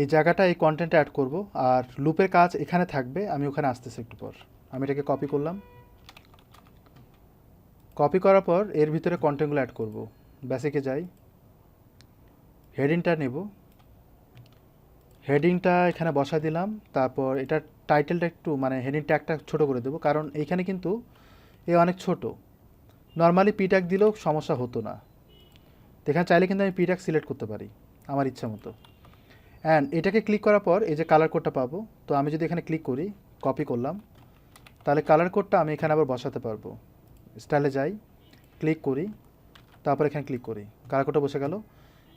এই জায়গাটা এই কন্টেন্টে অ্যাড করব, আর লুপের কাজ এখানে থাকবে, আমি ওখানে আসতেছি একটু পর। আমি এটাকে কপি করলাম, কপি করার পর এর ভিতরে কন্টেন্টগুলো অ্যাড করব। বেসিকে যাই, হেডিংটা নেব, হেডিংটা এখানে বসা দিলাম। তারপর এটার টাইটেলটা একটু মানে হেডিং ট্যাগটা ছোটো করে দেবো, কারণ এইখানে কিন্তু এ অনেক ছোট। নর্মালি পি ট্যাগ দিলেও সমস্যা হতো না। তো এখানে চাইলে কিন্তু আমি পি ট্যাগ সিলেক্ট করতে পারি আমার ইচ্ছা মতো। অ্যান্ড এটাকে ক্লিক করার পর এই যে কালার কোডটা পাবো, তো আমি যদি এখানে ক্লিক করি, কপি করলাম, তাহলে কালার কোডটা আমি এখানে আবার বসাতে পারবো। স্টাইলে যাই, ক্লিক করি, তারপর এখানে ক্লিক করি, কালার কোডটা বসে গেল।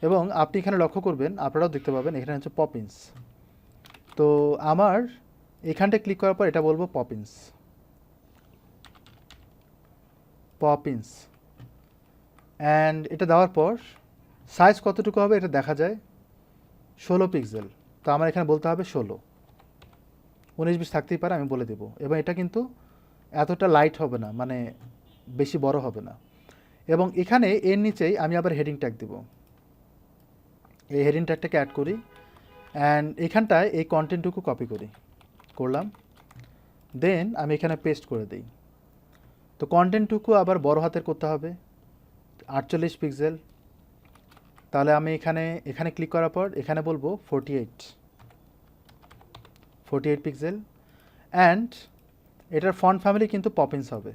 এবং আপনি এখানে লক্ষ্য করবেন, আপনারাও দেখতে পাবেন এখানে হচ্ছে পপিন্স। তো আমার এখানটা ক্লিক করার পর এটা বলবো পপিন্স, পপিন্স। অ্যান্ড এটা দেওয়ার পর সাইজ কতটুকু হবে এটা দেখা যায়, 16 পিক্সেল। তো আমার এখানে বলতে হবে 16, 19-20 থাকতেই পারে, আমি বলে দেবো। এবং এটা কিন্তু এতটা লাইট হবে না, মানে বেশি বড় হবে না। এবং এখানে এর নিচেই আমি আবার হেডিং ট্যাগ দেবো, এই হেডিং ট্যাগটাকে অ্যাড করি। অ্যান্ড এখানটায় এই কন্টেন্টটুকু কপি করি, করলাম, দেন আমি এখানে পেস্ট করে দিই। তো কন্টেন্টটুকু আবার বড় হাতের করতে হবে, 48 পিক্সেল। তাহলে আমি এখানে এখানে ক্লিক করার পর এখানে বলবো 48 পিক্সেল। অ্যান্ড এটার ফন্ট ফ্যামিলি কিন্তু পপিন্স হবে,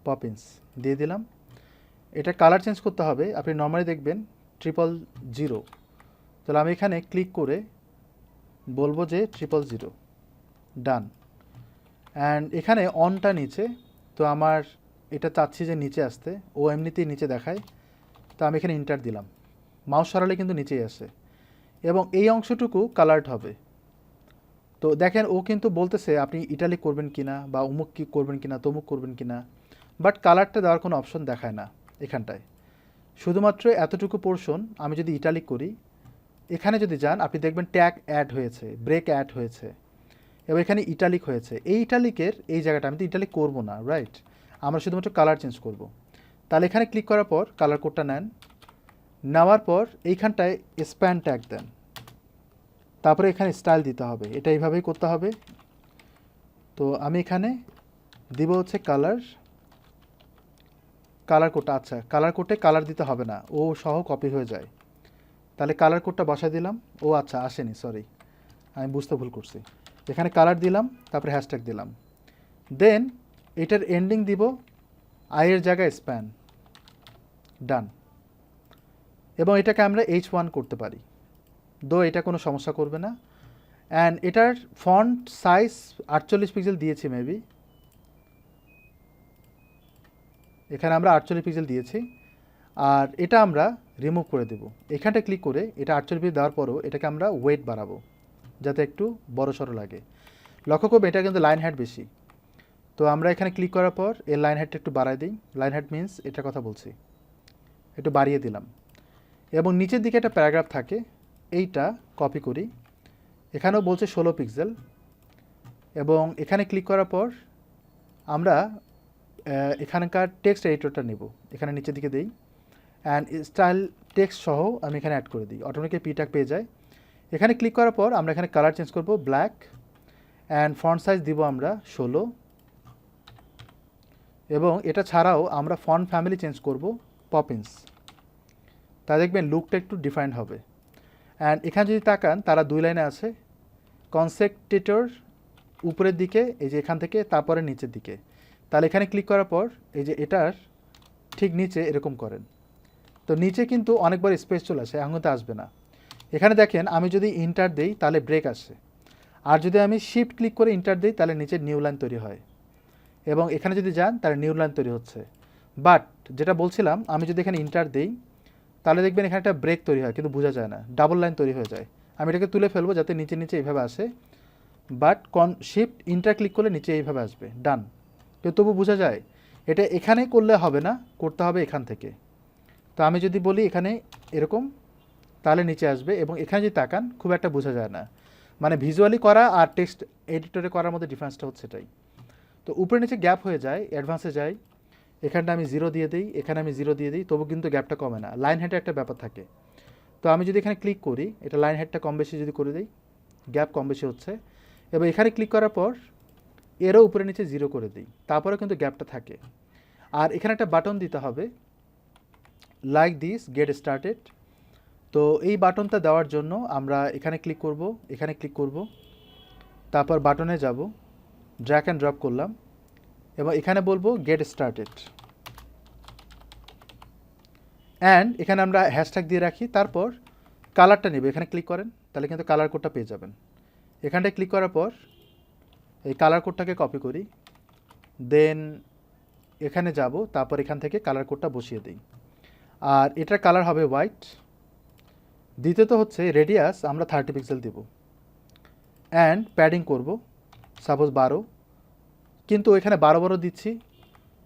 পপিন্স দিয়ে দিলাম। এটা কালার চেঞ্জ করতে হবে, আপনি নর্মালি দেখবেন 000। তাহলে আমি এখানে ক্লিক করে বলবো যে 000, ডান। অ্যান্ড এখানে অনটা নিচে, তো আমার এটা চাচ্ছি যে নিচে আসতে, ও এমনিতেই নিচে দেখায়, তো আমি এখানে ইন্টার দিলাম। মাউস সরালে কিন্তু নিচেই আসে। এবং এই অংশটুকু কালার্ড হবে। তো দেখেন ও কিন্তু বলতেছে আপনি ইটালিক করবেন কিনা, বা অমুক কি করবেন কিনা, তমুক করবেন কিনা, বাট কালারটা দেওয়ার কোনো অপশন দেখায় না এখানটায়। শুধুমাত্র এতটুকু পোর্শন আমি যদি ইটালিক করি, এখানে যদি যান আপনি দেখবেন ট্যাগ অ্যাড হয়েছে, ব্রেক অ্যাড হয়েছে, এবং এখানে ইটালিক হয়েছে। এই ইটালিকের এই জায়গাটা আমি তো ইটালিক করবো না, রাইট? আমরা শুধুমাত্র কালার চেঞ্জ করব। তাহলে এখানে ক্লিক করার পর কালার কোডটা নেন, নেওয়ার পর এইখানটায় স্প্যান ট্যাগ দেন, তারপরে এখানে স্টাইল দিতে হবে। এটা এইভাবেই করতে হবে। তো আমি এখানে দিব হচ্ছে কালার, কালার কোডটা, আচ্ছা কালার কোডে কালার দিতে হবে না, ও সহ কপি হয়ে যায়। তাহলে কালার কোডটা বসায় দিলাম, ও আচ্ছা আসেনি, সরি আমি বুঝতে ভুল করছি। এখানে কালার দিলাম, তারপরে হ্যাশট্যাগ দিলাম, দেন এটার এন্ডিং দিব আইয়ের জায়গায় স্প্যান, ডান। এবং এটাকে আমরা H1 করতে পারি, দো এটা কোনো সমস্যা করবে না। অ্যান্ড এটার ফন্ট সাইজ 48 পিক্সেল দিয়েছি মেবি, এখানে আমরা 48 পিক্সেল দিয়েছি। আর এটা আমরা রিমুভ করে দেব। এখানটা ক্লিক করে এটা 48 পিক্সেল দেওয়ার পরও এটাকে আমরা ওয়েট বাড়াবো, যাতে একটু বড় সড়ো লাগে। লক্ষ্য করবে এটা কিন্তু লাইন হাইট বেশি। তো আমরা এখানে ক্লিক করার পর এর লাইন হাইটটা একটু বাড়াই দিই। লাইন হাইট মিন্স এটার কথা বলছি, একটু বাড়িয়ে দিলাম। এবং নিচের দিকে একটা প্যারাগ্রাফ থাকে, এইটা কপি করি, এখানেও বলছে 16 পিক্সেল। এবং এখানে ক্লিক করার পর আমরা এখানকার টেক্সট এডিটরটা নেব, এখানে নিচের দিকে দিই। অ্যান্ড স্টাইল টেক্সট সহ আমি এখানে অ্যাড করে দিই, অটোমেটিক্যালি পি ট্যাগ পেয়ে যায়। এখানে ক্লিক করার পর আমরা এখানে কালার চেঞ্জ করব ব্ল্যাক, অ্যান্ড ফন্ট সাইজ দিব আমরা 16। এবং এটা ছাড়াও আমরা ফন্ট ফ্যামিলি চেঞ্জ করব পপিন্স, তা দেখবেন লুকটা একটু ডিফারেন্ট হবে। অ্যান্ড এখানে যদি তাকান তারা দুই লাইনে আছে, কনসেক্টেটর উপরের দিকে, এই যে এখান থেকে, তারপরে নিচের দিকে। তাহলে এখানে ক্লিক করার পর এই যে এটার ঠিক নিচে এরকম করেন, তো নিচে কিন্তু অনেকবার স্পেস চলে আসে, এখন তো আসবে না। এখানে দেখেন আমি যদি ইন্টার দিই তাহলে ব্রেক আসে, আর যদি আমি শিফট ক্লিক করে ইন্টার দিই তাহলে নিচে নিউ লাইন তৈরি হয়। এবং এখানে যদি যান তাহলে নিউ লাইন তৈরি হচ্ছে। বাট যেটা বলছিলাম, আমি যদি এখানে ইন্টার দিই তাহলে দেখবেন এখানে একটা ব্রেক তৈরি হয়, কিন্তু বোঝা যায় না, ডাবল লাইন তৈরি হয়ে যায়। আমি এটাকে তুলে ফেলবো যাতে নিচে নিচে এইভাবে আসে, বাট শিফট ইন্টার ক্লিক করলে নিচে এইভাবে আসবে, ডান। তো তবু বোঝা যায় এটা এখানে করলে হবে না, করতে হবে এখান থেকে। তো আমি যদি বলি এখানে এরকম, তাহলে নিচে আসবে। এবং এখানে যদি তাকান খুব একটা বোঝা যায় না, মানে ভিজুয়ালি করা আর টেক্সট এডিটরে করার মধ্যে ডিফারেন্সটা হচ্ছে এটাই। তো উপরে নিচে গ্যাপ হয়ে যায়, অ্যাডভান্সে যাই, এখানটা আমি 0 দিয়ে দিই, এখানে আমি 0 দিয়ে দিই, তবু কিন্তু গ্যাপটা কমে না, লাইন হেঁটে একটা ব্যাপার থাকে। তো আমি যদি এখানে ক্লিক করি, এটা লাইন হেডটা কম বেশি যদি করে দিই, গ্যাপ কম বেশি হচ্ছে, এবং এখানে ক্লিক করার পর এরও উপরে নিচে 0 করে দিই, তারপরেও কিন্তু গ্যাপটা থাকে। আর এখানে একটা বাটন দিতে হবে লাইক দিস গেট স্টার্টেড। তো এই বাটনটা দেওয়ার জন্য আমরা এখানে ক্লিক করব, এখানে ক্লিক করব, তারপর বাটনে যাব, ড্র্যাগ অ্যান্ড ড্রপ করলাম এবং এখানে বলবো গেট স্টার্টেড, অ্যান্ড এখানে আমরা হ্যাশট্যাগ দিয়ে রাখি। তারপর কালারটা নেবে, এখানে ক্লিক করেন, তাহলে কিন্তু কালার কোডটা পেয়ে যাবেন। এখানটায় ক্লিক করার পর এই কালার কোডটাকে কপি করি, দেন এখানে যাব, তারপর এখান থেকে কালার কোডটা বসিয়ে দিই। আর এটার কালার হবে হোয়াইট। দ্বিতীয়ত হচ্ছে রেডিয়াস আমরা 30 পিক্সেল দেব, অ্যান্ড প্যাডিং করব সাপোজ 12, কিন্তু এখানে 12 দিচ্ছি।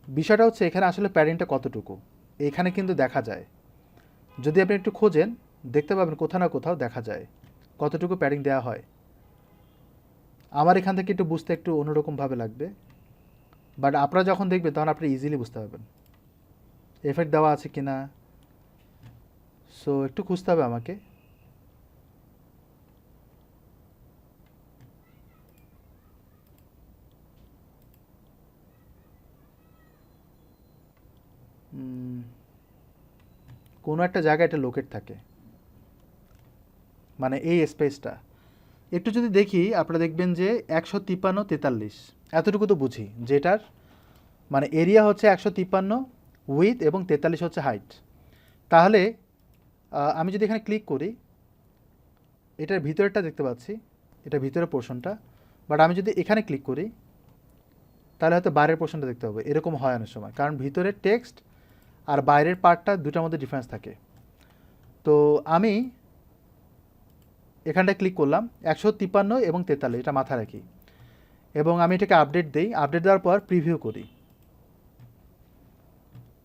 বিষয়টা হচ্ছে এখানে আসলে প্যাডিংটা কতটুকু এখানে কিন্তু দেখা যায়, যদি আপনি একটু খোঁজেন দেখতে পাবেন কোথাও না কোথাও দেখা যায় কতটুকু প্যাডিং দেওয়া হয়। আমার এখান থেকে একটু বুঝতে একটু অন্যরকমভাবে লাগবে, বাট আপনারা যখন দেখবেন তখন আপনি ইজিলি বুঝতে পারবেন এফেক্ট দেওয়া আছে কি না। সো একটু খুঁজতে হবে আমাকে। কোনো একটা জায়গায় এটা লোকেট থাকে, মানে এই স্পেসটা একটু যদি দেখি আপনারা দেখবেন যে 153 43 এতটুকু তো বুঝি, যেটার মানে এরিয়া হচ্ছে 153 উইথ এবং 43 হচ্ছে হাইট। তাহলে আমি যদি এখানে ক্লিক করি, এটার ভিতরেরটা দেখতে পাচ্ছি, এটা ভিতরের পোর্শনটা, বাট আমি যদি এখানে ক্লিক করি তাহলে হয়তো বাইরের পোর্শনটা দেখতে হবে। এরকম হয় অনেক সময়, কারণ ভিতরের টেক্সট আর বাইরের পার্টটা দুটার মধ্যে ডিফারেন্স থাকে। তো আমি এখানটায় ক্লিক করলাম 153 এবং 43, এটা মাথায় রাখি, এবং আমি এটাকে আপডেট দিই। আপডেট দেওয়ার পর প্রিভিউ করি।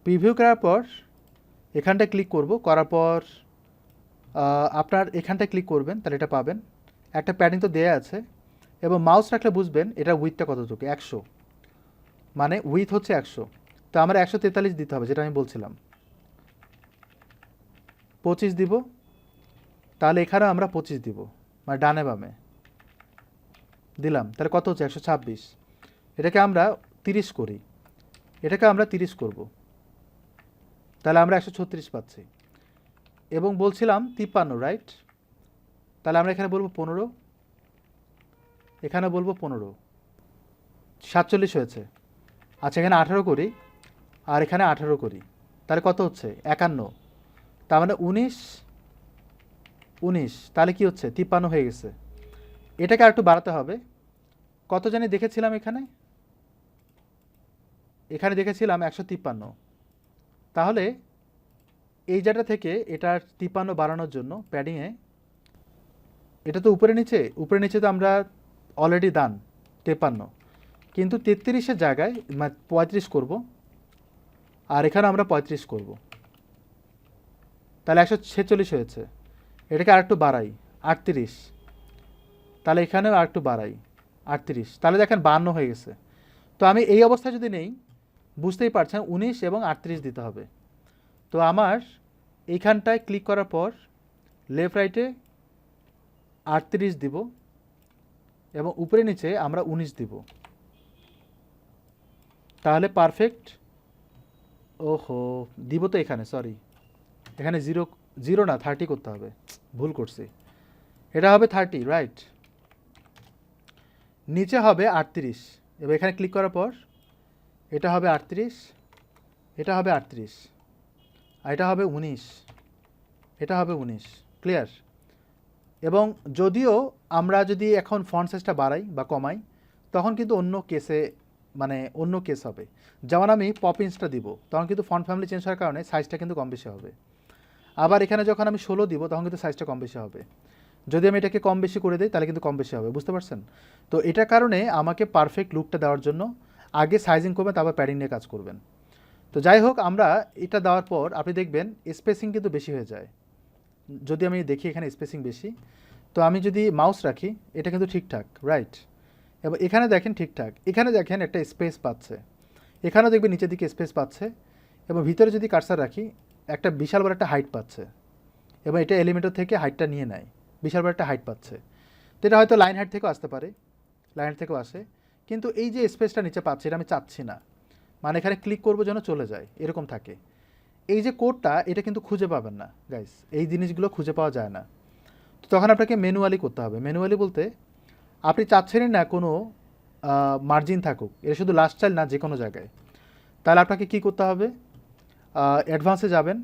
প্রিভিউ করার পর এখানটায় ক্লিক করব, করার পর আপনার এখানটায় ক্লিক করবেন, তাহলে এটা পাবেন। একটা প্যাডিং তো দেয়া আছে, এবং মাউস রাখলে বুঝবেন এটা উইথটা কতটুকু, 100, মানে উইথ হচ্ছে 100। তো আমার 143 দিতে হবে, যেটা আমি বলছিলাম। 25 দিব, তাহলে এখানেও আমরা 25 দিব, মানে ডানে বামে দিলাম, তাহলে কত হচ্ছে 126। এটাকে আমরা 30 করি, এটাকে আমরা 30 করব, তাহলে আমরা 136 পাচ্ছি। এবং বলছিলাম 53, রাইট? তাহলে আমরা এখানে বলবো 15, এখানে বলবো 15, 47 হয়েছে। আচ্ছা, এখানে 18 করি, আর এখানে 18 করি, তাহলে কত হচ্ছে 51, তার মানে 19, তাহলে কি হচ্ছে 53 হয়ে গেছে। এটাকে আর একটু বাড়াতে হবে। কত জানি দেখেছিলাম এখানে, এখানে দেখেছিলাম 153। তাহলে এই জায়গা থেকে এটার 53 বাড়ানোর জন্য প্যাডিংয়ে, এটা তো উপরে নিচে তো আমরা অলরেডি ডান 53, কিন্তু 33-এর জায়গায় 35 করব, আর এখানে আমরা 35 করব, তাহলে 146 হয়েছে। এটাকে আরেকটু বাড়াই 38, তাহলে এখানেও আরেকটু বাড়াই 38, তাহলে দেখেন 52 হয়ে গেছে। তো আমি এই অবস্থায় যদি নেই, বুঝতেই পারছেন 19 এবং 38 দিতে হবে। তো আমার এইখানটায় ক্লিক করার পর লেফট রাইটে 38 দিব, এবং উপরে নিচে আমরা 19 দিব, তাহলে পারফেক্ট। ওহো, দিব তো এখানে, সরি, এখানে 0 না 30 করতে হবে, ভুল করছি। এটা হবে 30, রাইট? নিচে হবে 38, এবার এখানে ক্লিক করার পর এটা হবে 38, এটা হবে 38, আর এটা হবে 19, এটা হবে 19, ক্লিয়ার? এবং যদিও আমরা যদি এখন ফন্ট সাইজটা বাড়াই বা কমাই, তখন কিন্তু অন্য কেস হবে। যেমন আমি পপিন্সটা দিব, তখন কিন্তু ফন্ট ফ্যামিলি চেঞ্জ হওয়ার কারণে সাইজটা কিন্তু কম বেশি হবে। আবার এখানে যখন আমি 16 দিব, তখন কিন্তু সাইজটা কম বেশি হবে। যদি আমি এটাকে কম বেশি করে দিই, তাহলে কিন্তু কম বেশি হবে, বুঝতে পারছেন? তো এটার কারণে আমাকে পারফেক্ট লুকটা দেওয়ার জন্য আগে সাইজিং করবেন, তারপর প্যাডিং নিয়ে কাজ করবেন। তো যাই হোক, আমরা এটা দেওয়ার পর আপনি দেখবেন স্পেসিং কিন্তু বেশি হয়ে যায়। যদি আমি দেখি এখানে স্পেসিং বেশি, তো আমি যদি মাউস রাখি, এটা কিন্তু ঠিকঠাক, রাইট? এবং এখানে দেখেন ঠিকঠাক, এখানে দেখেন একটা স্পেস পাচ্ছে, এখানেও দেখবেন নিচের দিকে স্পেস পাচ্ছে, এবং ভিতরে যদি কার্সার রাখি একটা বিশাল বড় একটা হাইট পাচ্ছে। এবং এটা এলিমেন্টর থেকে হাইটটা নিয়ে নেয়, বিশাল বড় একটা হাইট পাচ্ছে। তো এটা হয়তো লাইন হাইট থেকেও আসতে পারে, লাইন হাইট থেকেও আসে, কিন্তু এই যে স্পেসটা নিচে পাচ্ছে এটা আমি চাচ্ছি না, মানে এখানে ক্লিক করবো যেন চলে যায় এরকম থাকে। এই যে কোডটা এটা কিন্তু খুঁজে পাবেন না গাইস, এই জিনিসগুলো খুঁজে পাওয়া যায় না। তো তখন আপনাকে ম্যানুয়ালি করতে হবে। ম্যানুয়ালি বলতে আপনি চাচ্ছেনই না কোনো মার্জিন থাকুক, এটা শুধু লাস্ট চাইল্ড না, যে কোনো জায়গায়। তাহলে আপনাকে কী করতে হবে, অ্যাডভান্সে যাবেন,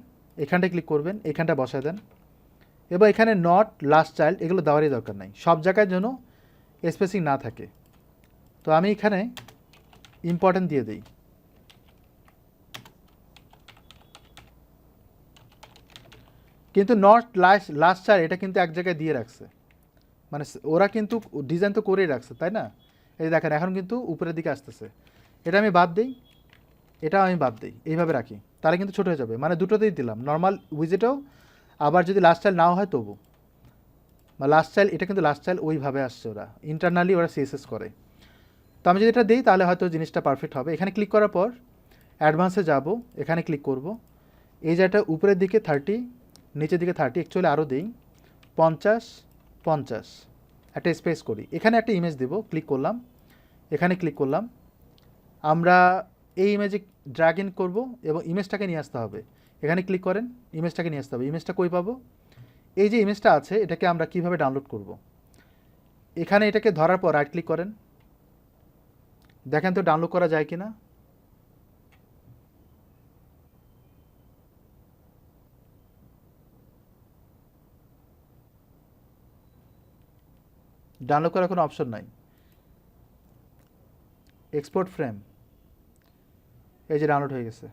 এখানটায় ক্লিক করবেন, এখানটা বসায় দেন, এবং এখানে নট লাস্ট চাইল্ড এগুলো দেওয়ারই দরকার নাই, সব জায়গায় যেন স্পেসিং না থাকে। তো আমি এখানে ইম্পর্টেন্ট দিয়ে দিই, কিন্তু নট লাস্ট চাইল্ড এটা কিন্তু এক জায়গায় দিয়ে রাখছে, মানে ওরা কিন্তু ডিজাইন তো করেই রাখছে, তাই না? এই দেখেন এখন কিন্তু উপরের দিকে আসতেছে, এটা আমি বাদ দিই, এটাও আমি বাদ দিই, এইভাবে রাখি, তাহলে কিন্তু ছোটো হয়ে যাবে। মানে দুটোতেই দিলাম, নর্মাল উইজেটেও, আবার যদি লাস্ট চাইল্ড নাও হয় তবু, বা লাস্ট চাইল্ড, এটা কিন্তু লাস্ট চাইল্ড ওইভাবে আসছে, ওরা ইন্টারনালি ওরা সিএসএস করে। তো আমি যদি এটা দিই তাহলে হয়তো জিনিসটা পারফেক্ট হবে। এখানে ক্লিক করার পর অ্যাডভান্সে যাব, এখানে ক্লিক করব, এই যে এটা উপরের দিকে 30, নিচের দিকে 30, অ্যাকচুয়ালি আরও দিই 50 50, একটা স্পেস করি, এখানে একটা ইমেজ দেব, ক্লিক করলাম, এখানে ক্লিক করলাম, আমরা এই ইমেজে ড্র্যাগ ইন করবো এবং ইমেজটাকে নিয়ে আসতে হবে। এখানে ক্লিক করেন, ইমেজটাকে নিয়ে আসতে হবে। ইমেজটা কই পাবো, এই যে ইমেজটা আছে এটাকে আমরা কিভাবে ডাউনলোড করব, এখানে এটাকে ধরার পর রাইট ক্লিক করেন, দেখেন তো ডাউনলোড করা যায় কিনা। ডাউনলোড করার কোনো অপশন নাই, এক্সপোর্ট ফ্রেম, এই যে ডাউনলোড হয়ে গেছে।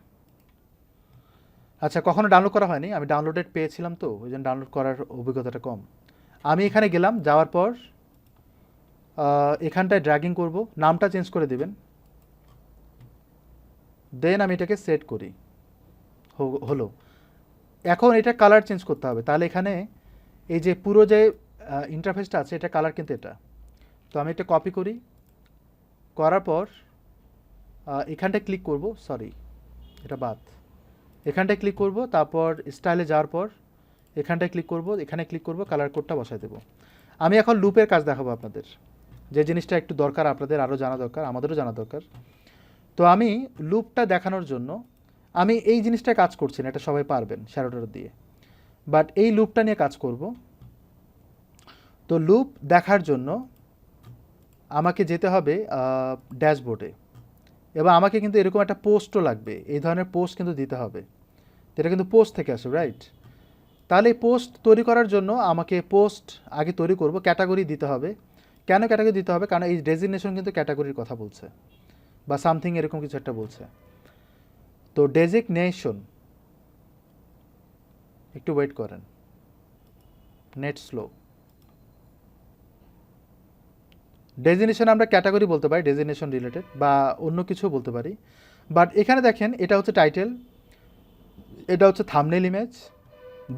আচ্ছা, কখনো ডাউনলোড করা হয়নি, আমি ডাউনলোডেড পেয়েছিলাম তো ওই জন্য ডাউনলোড করার অভিজ্ঞতাটা কম। আমি এখানে গেলাম, যাওয়ার পর এখানটায় ড্র্যাগিং করব, নামটা চেঞ্জ করে দেবেন, দেন আমি এটাকে সেট করি, হলো। এখন এটা কালার চেঞ্জ করতে হবে, তাহলে এখানে এই যে পুরো যে ইন্টারফেসটা আছে এটা কালার কিন্তু এটা। তো আমি এটা কপি করি, করার পর এখানটায় ক্লিক করব, সরি এটা বাদ, এখানটায় ক্লিক করব, তারপর স্টাইলে যাওয়ার পর এখানটায় ক্লিক করব, এখানে ক্লিক করব, কালার কোডটা বসাই দেবো। আমি এখন লুপের কাজ দেখাবো আপনাদের, যে জিনিসটা একটু দরকার, আপনাদের আরও জানা দরকার, আমাদেরও জানা দরকার। তো আমি লুপটা দেখানোর জন্য আমি এই জিনিসটা কাজ করছি না, এটা সবাই পারবেন শ্যাডোটার দিয়ে, বাট এই লুপটা নিয়ে কাজ করব। তো লুপ দেখার জন্য আমাকে যেতে হবে ড্যাশবোর্ডে, এবং আমাকে কিন্তু এরকম একটা পোস্টও লাগবে, এই ধরনের পোস্ট কিন্তু দিতে হবে, এটা কিন্তু পোস্ট থেকে আসে, রাইট? তাহলে এই পোস্ট তৈরি করার জন্য আমাকে পোস্ট আগে তৈরি করব, ক্যাটাগরি দিতে হবে। কেন ক্যাটাগরি দিতে হবে, কারণ এই ডেজিগনেশন কিন্তু ক্যাটাগরির কথা বলছে, বা সামথিং এরকম কিছু একটা বলছে। তো ডেজিগনেশন, একটু ওয়েট করেন, নেট স্লো। ডেজিগনেশন আমরা ক্যাটাগরি বলতে পারি, ডেজিগনেশন রিলেটেড, বা অন্য কিছু বলতে পারি। বাট এখানে দেখেন এটা হচ্ছে টাইটেল, এটা হচ্ছে থাম্বনেল ইমেজ।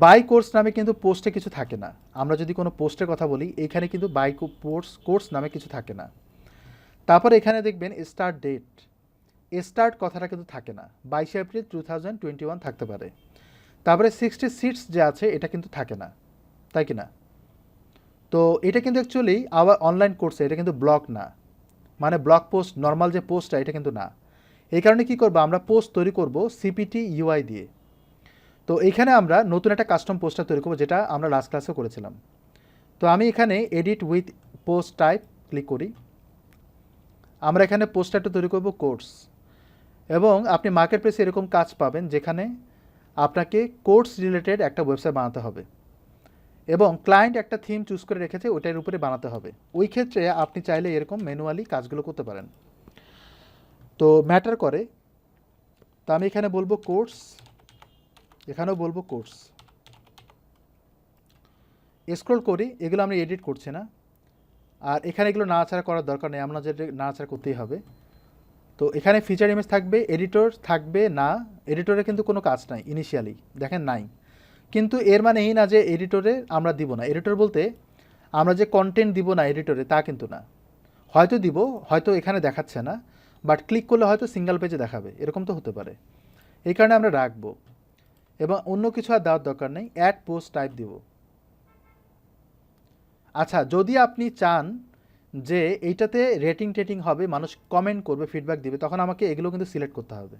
বাই কোর্স নামে কিন্তু পোস্টে কিছু থাকে না, আমরা যদি কোনো পোস্টের কথা বলি এখানে কিন্তু বাই কোর্স নামে কিছু থাকে না। তারপর এখানে দেখবেন স্টার্ট ডেট, স্টার্ট কথাটা কিন্তু থাকে না, 22 এপ্রিল 2021 থাকতে পারে। তারপরে 60 সিটস যে আছে এটা কিন্তু থাকে না, তাই কি না? তো এটা কিন্তু অ্যাকচুয়ালি আবার অনলাইন কোর্সে এটা কিন্তু ব্লগ না, মানে ব্লগ পোস্ট নর্মাল যে পোস্টটা এটা কিন্তু না। এই কারণে কী করবো, আমরা পোস্ট তৈরি করব সিপিটি ইউআই দিয়ে। তো এখানে আমরা নতুন একটা কাস্টম পোস্টার তৈরি করবো, যেটা আমরা লাস্ট ক্লাসেও করেছিলাম। তো আমি এখানে edit with post type click করি, আমরা এখানে পোস্টারটা তৈরি করব কোর্স। এবং আপনি মার্কেট প্লেসে এরকম কাজ পাবেন যেখানে আপনাকে কোর্স রিলেটেড একটা ওয়েবসাইট বানাতে হবে, এবং ক্লায়েন্ট একটা থিম চুজ করে রেখেছে ওইটার উপরে বানাতে হবে। ওই ক্ষেত্রে আপনি চাইলে এরকম ম্যানুয়ালি কাজগুলো করতে পারেন, তো ম্যাটার করে। তো আমি এখানে বলবো কোর্স, এখানেও বলবো কোর্স, স্ক্রল করি, এগুলো আমরা এডিট করছি না, আর এখানে এগুলো নাড়াচাড়া করার দরকার নেই, আমরা যে নাড়াচাড়া করতেই হবে। তো এখানে ফিচার ইমেজ থাকবে, এডিটর থাকবে না, এডিটরে কিন্তু কোনো কাজ নাই ইনিশিয়ালি, দেখেন নাই, কিন্তু এর মানে এই না যে এডিটরে আমরা দিব না। এডিটর বলতে আমরা যে কন্টেন্ট দিব না এডিটরে তা কিন্তু না, হয়তো দিব, হয়তো এখানে দেখাচ্ছে না, বাট ক্লিক করলে হয়তো সিঙ্গেল পেজে দেখাবে, এরকম তো হতে পারে, এই কারণে আমরা রাখবো। এবং অন্য কিছু আর দেওয়ার দরকার নেই, অ্যাড পোস্ট টাইপ দিব। আচ্ছা, যদি আপনি চান যে এইটাতে রেটিং টেটিং হবে, মানুষ কমেন্ট করবে, ফিডব্যাক দিবে, তখন আমাকে এগুলো কিন্তু সিলেক্ট করতে হবে,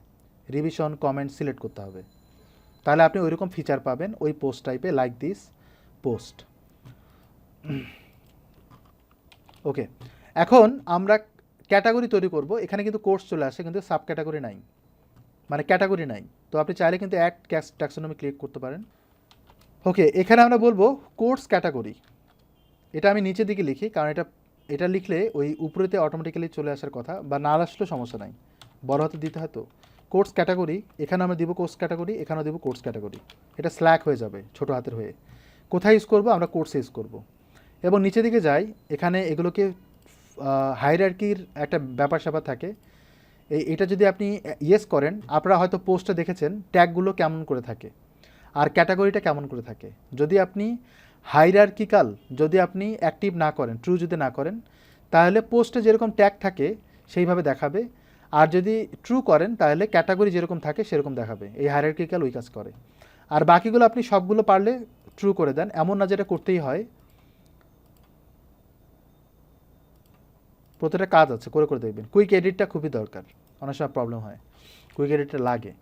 রিভিশন কমেন্ট সিলেক্ট করতে হবে, তাহলে আপনি ওইরকম ফিচার পাবেন ওই পোস্ট টাইপে, লাইক দিস পোস্ট। ওকে, এখন আমরা ক্যাটাগরি তৈরি করব। এখানে কিন্তু কোর্স চলে আসে, কিন্তু সাব ক্যাটাগরি নাই, মানে ক্যাটাগরি নাই। তো আপনি চাইলে কিন্তু অ্যাড ট্যাক্সোনমি ক্লিক করতে পারেন। ওকে, এখানে আমরা বলবো কোর্স ক্যাটাগরি। এটা আমি নিচের দিকে লিখি, কারণ এটা লিখলে ওই উপরেতে অটোমেটিক্যালি চলে আসার কথা, বা না আসলেও সমস্যা নাই, বড় হাতে দিতে হয়। তো কোর্স ক্যাটাগরি, এখানে আমরা দিব কোর্স ক্যাটাগরি, এখানেও দিব কোর্স ক্যাটাগরি। এটা স্ল্যাক হয়ে যাবে ছোটো হাতের হয়ে। কোথায় ইউজ করবো? আমরা কোর্সে ইউজ করব। এবং নিচের দিকে যাই, এখানে এগুলোকে হায়ারার্কির একটা ব্যাপার স্যাপার থাকে। এটা যদি আপনি ইয়েস করেন, আপনারা হয়তো পোস্টে দেখেছেন ট্যাগগুলো কেমন করে থাকে আর ক্যাটাগরিটা কেমন করে থাকে। যদি আপনি হাইরার্কিক্যাল যদি আপনি অ্যাক্টিভ না করেন, ট্রু যদি না করেন, তাহলে পোস্টে যেরকম ট্যাগ থাকে সেইভাবে দেখাবে। আর যদি ট্রু করেন তাহলে ক্যাটাগরি যেরকম থাকে সেরকম দেখাবে। এই হাইরার্কিক্যাল ওই কাজ করে। আর বাকিগুলো আপনি সবগুলো পারলে ট্রু করে দেন, এমন না যেটা করতেই হয়। প্রতিটা কাজ আছে, করে করে দেখবেন। কুইক এডিটটা খুবই দরকার, অনেক সময় প্রবলেম হয়, কুইক এডিটটা লাগে।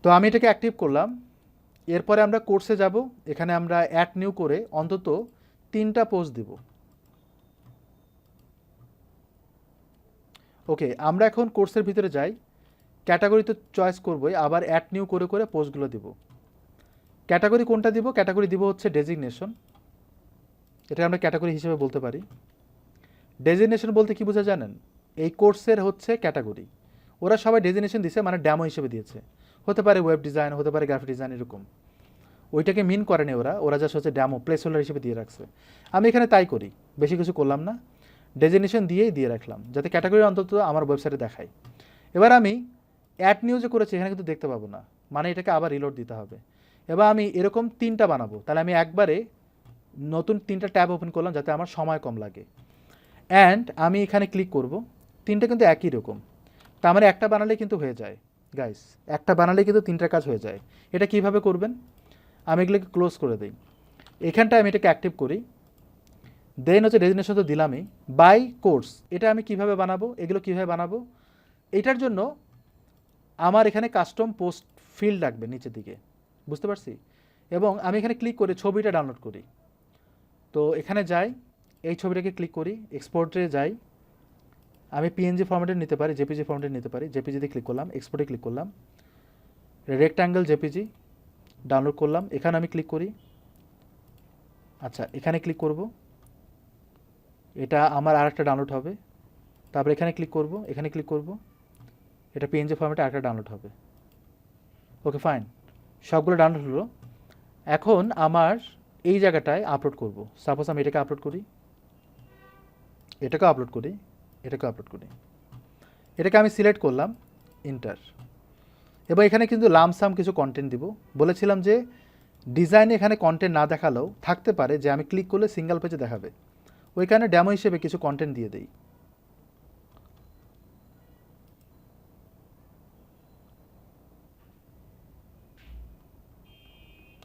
তো আমি এটাকে অ্যাক্টিভ করলাম। এরপরে আমরা কোর্সে যাব, এখানে আমরা অ্যাড নিউ করে অন্তত 3টা পোস্ট দিব। ওকে, আমরা এখন কোর্সের ভিতরে যাই, ক্যাটাগরি তো চয়েস করবই, আবার অ্যাড নিউ করে করে পোস্টগুলো দিব। ক্যাটাগরি কোনটা দিব? ক্যাটাগরি দিব হচ্ছে ডেজিগনেশন, এটা আমরা ক্যাটাগরি হিসেবে বলতে পারি। ডেজিগনেশন বলতে কি বোঝা জানেন? এই কোর্সের হচ্ছে ক্যাটাগরি, ওরা সবাই ডেজিগনেশন দিছে, মানে ড্যামো হিসেবে দিয়েছে। হতে পারে ওয়েব ডিজাইন, হতে পারে গ্রাফিক ডিজাইন, এরকম। ওইটাকে মিন করেনি ওরা জাস্ট হচ্ছে ড্যামো প্লেস হোল্ডার হিসেবে দিয়ে রাখছে। আমি এখানে তাই করি, বেশি কিছু করলাম না, ডেজিগনেশন দিয়েই দিয়ে রাখলাম, যাতে ক্যাটাগরি অন্তত আমার ওয়েবসাইটে দেখাই। এবার আমি অ্যাড নিউ যে করেছি এখানে কিন্তু দেখতে পাবো না, মানে এটাকে আবার রিলোড দিতে হবে। এবার আমি এরকম 3টা বানাবো, তাহলে আমি একবারে নতুন 3টা ট্যাব ওপেন করলাম যাতে আমার সময় কম লাগে। অ্যান্ড আমি এখানে ক্লিক করব, 3টা কিন্তু একই রকম, তা মানে একটা বানালে কিন্তু হয়ে যায় গাইস, একটা বানালে কিন্তু 3টা কাজ হয়ে যায়। এটা কিভাবে করবেন? আমি এগুলোকে ক্লোজ করে দিই, এখানটায় আমি এটাকে অ্যাক্টিভ করি। দেন হচ্ছে ডেজিগনেশন তো দিলামই, বাই কোর্স। এটা আমি কিভাবে বানাবো, এগুলো কিভাবে বানাবো? এটার জন্য আমার এখানে কাস্টম পোস্ট ফিল্ড লাগবে নিচের দিকে, বুঝতে পারছি। এবং আমি এখানে ক্লিক করে ছবিটা ডাউনলোড করি। তো এখানে যাই, এই ছবিটাকে ক্লিক করি, এক্সপোর্টে যাই, আমি পিএনজি ফরম্যাটে নিতে পারি, জেপিজি ফরম্যাটে নিতে পারি। জেপিজিতে ক্লিক করলাম, এক্সপোর্টে ক্লিক করলাম, রেক্ট্যাঙ্গেল জেপিজি ডাউনলোড করলাম, এখানে আমি ক্লিক করি। আচ্ছা, এখানে ক্লিক করব, এটা আমার আরেকটা ডাউনলোড হবে। তারপর এখানে ক্লিক করব, এখানে ক্লিক করব, এটা পিএনজি ফরম্যাটে আরেকটা ডাউনলোড হবে। ওকে ফাইন, সবগুলো ডাউনলোড হলো। এখন আমার এই জায়গাটায় আপলোড করব। সাপোজ আমি এটাকে আপলোড করি, এটাকে আপলোড করি, এটাকে আপলোড করি, এটাকে আমি সিলেক্ট করলাম, ইন্টার। এবার এখানে কিন্তু লামসাম কিছু কন্টেন্ট দিব। বলেছিলাম যে ডিজাইনে এখানে কন্টেন্ট না দেখালেও থাকতে পারে যে আমি ক্লিক করলে সিঙ্গেল পেজে দেখাবে, ওইখানে ডেমো হিসেবে কিছু কন্টেন্ট দিয়ে দেই।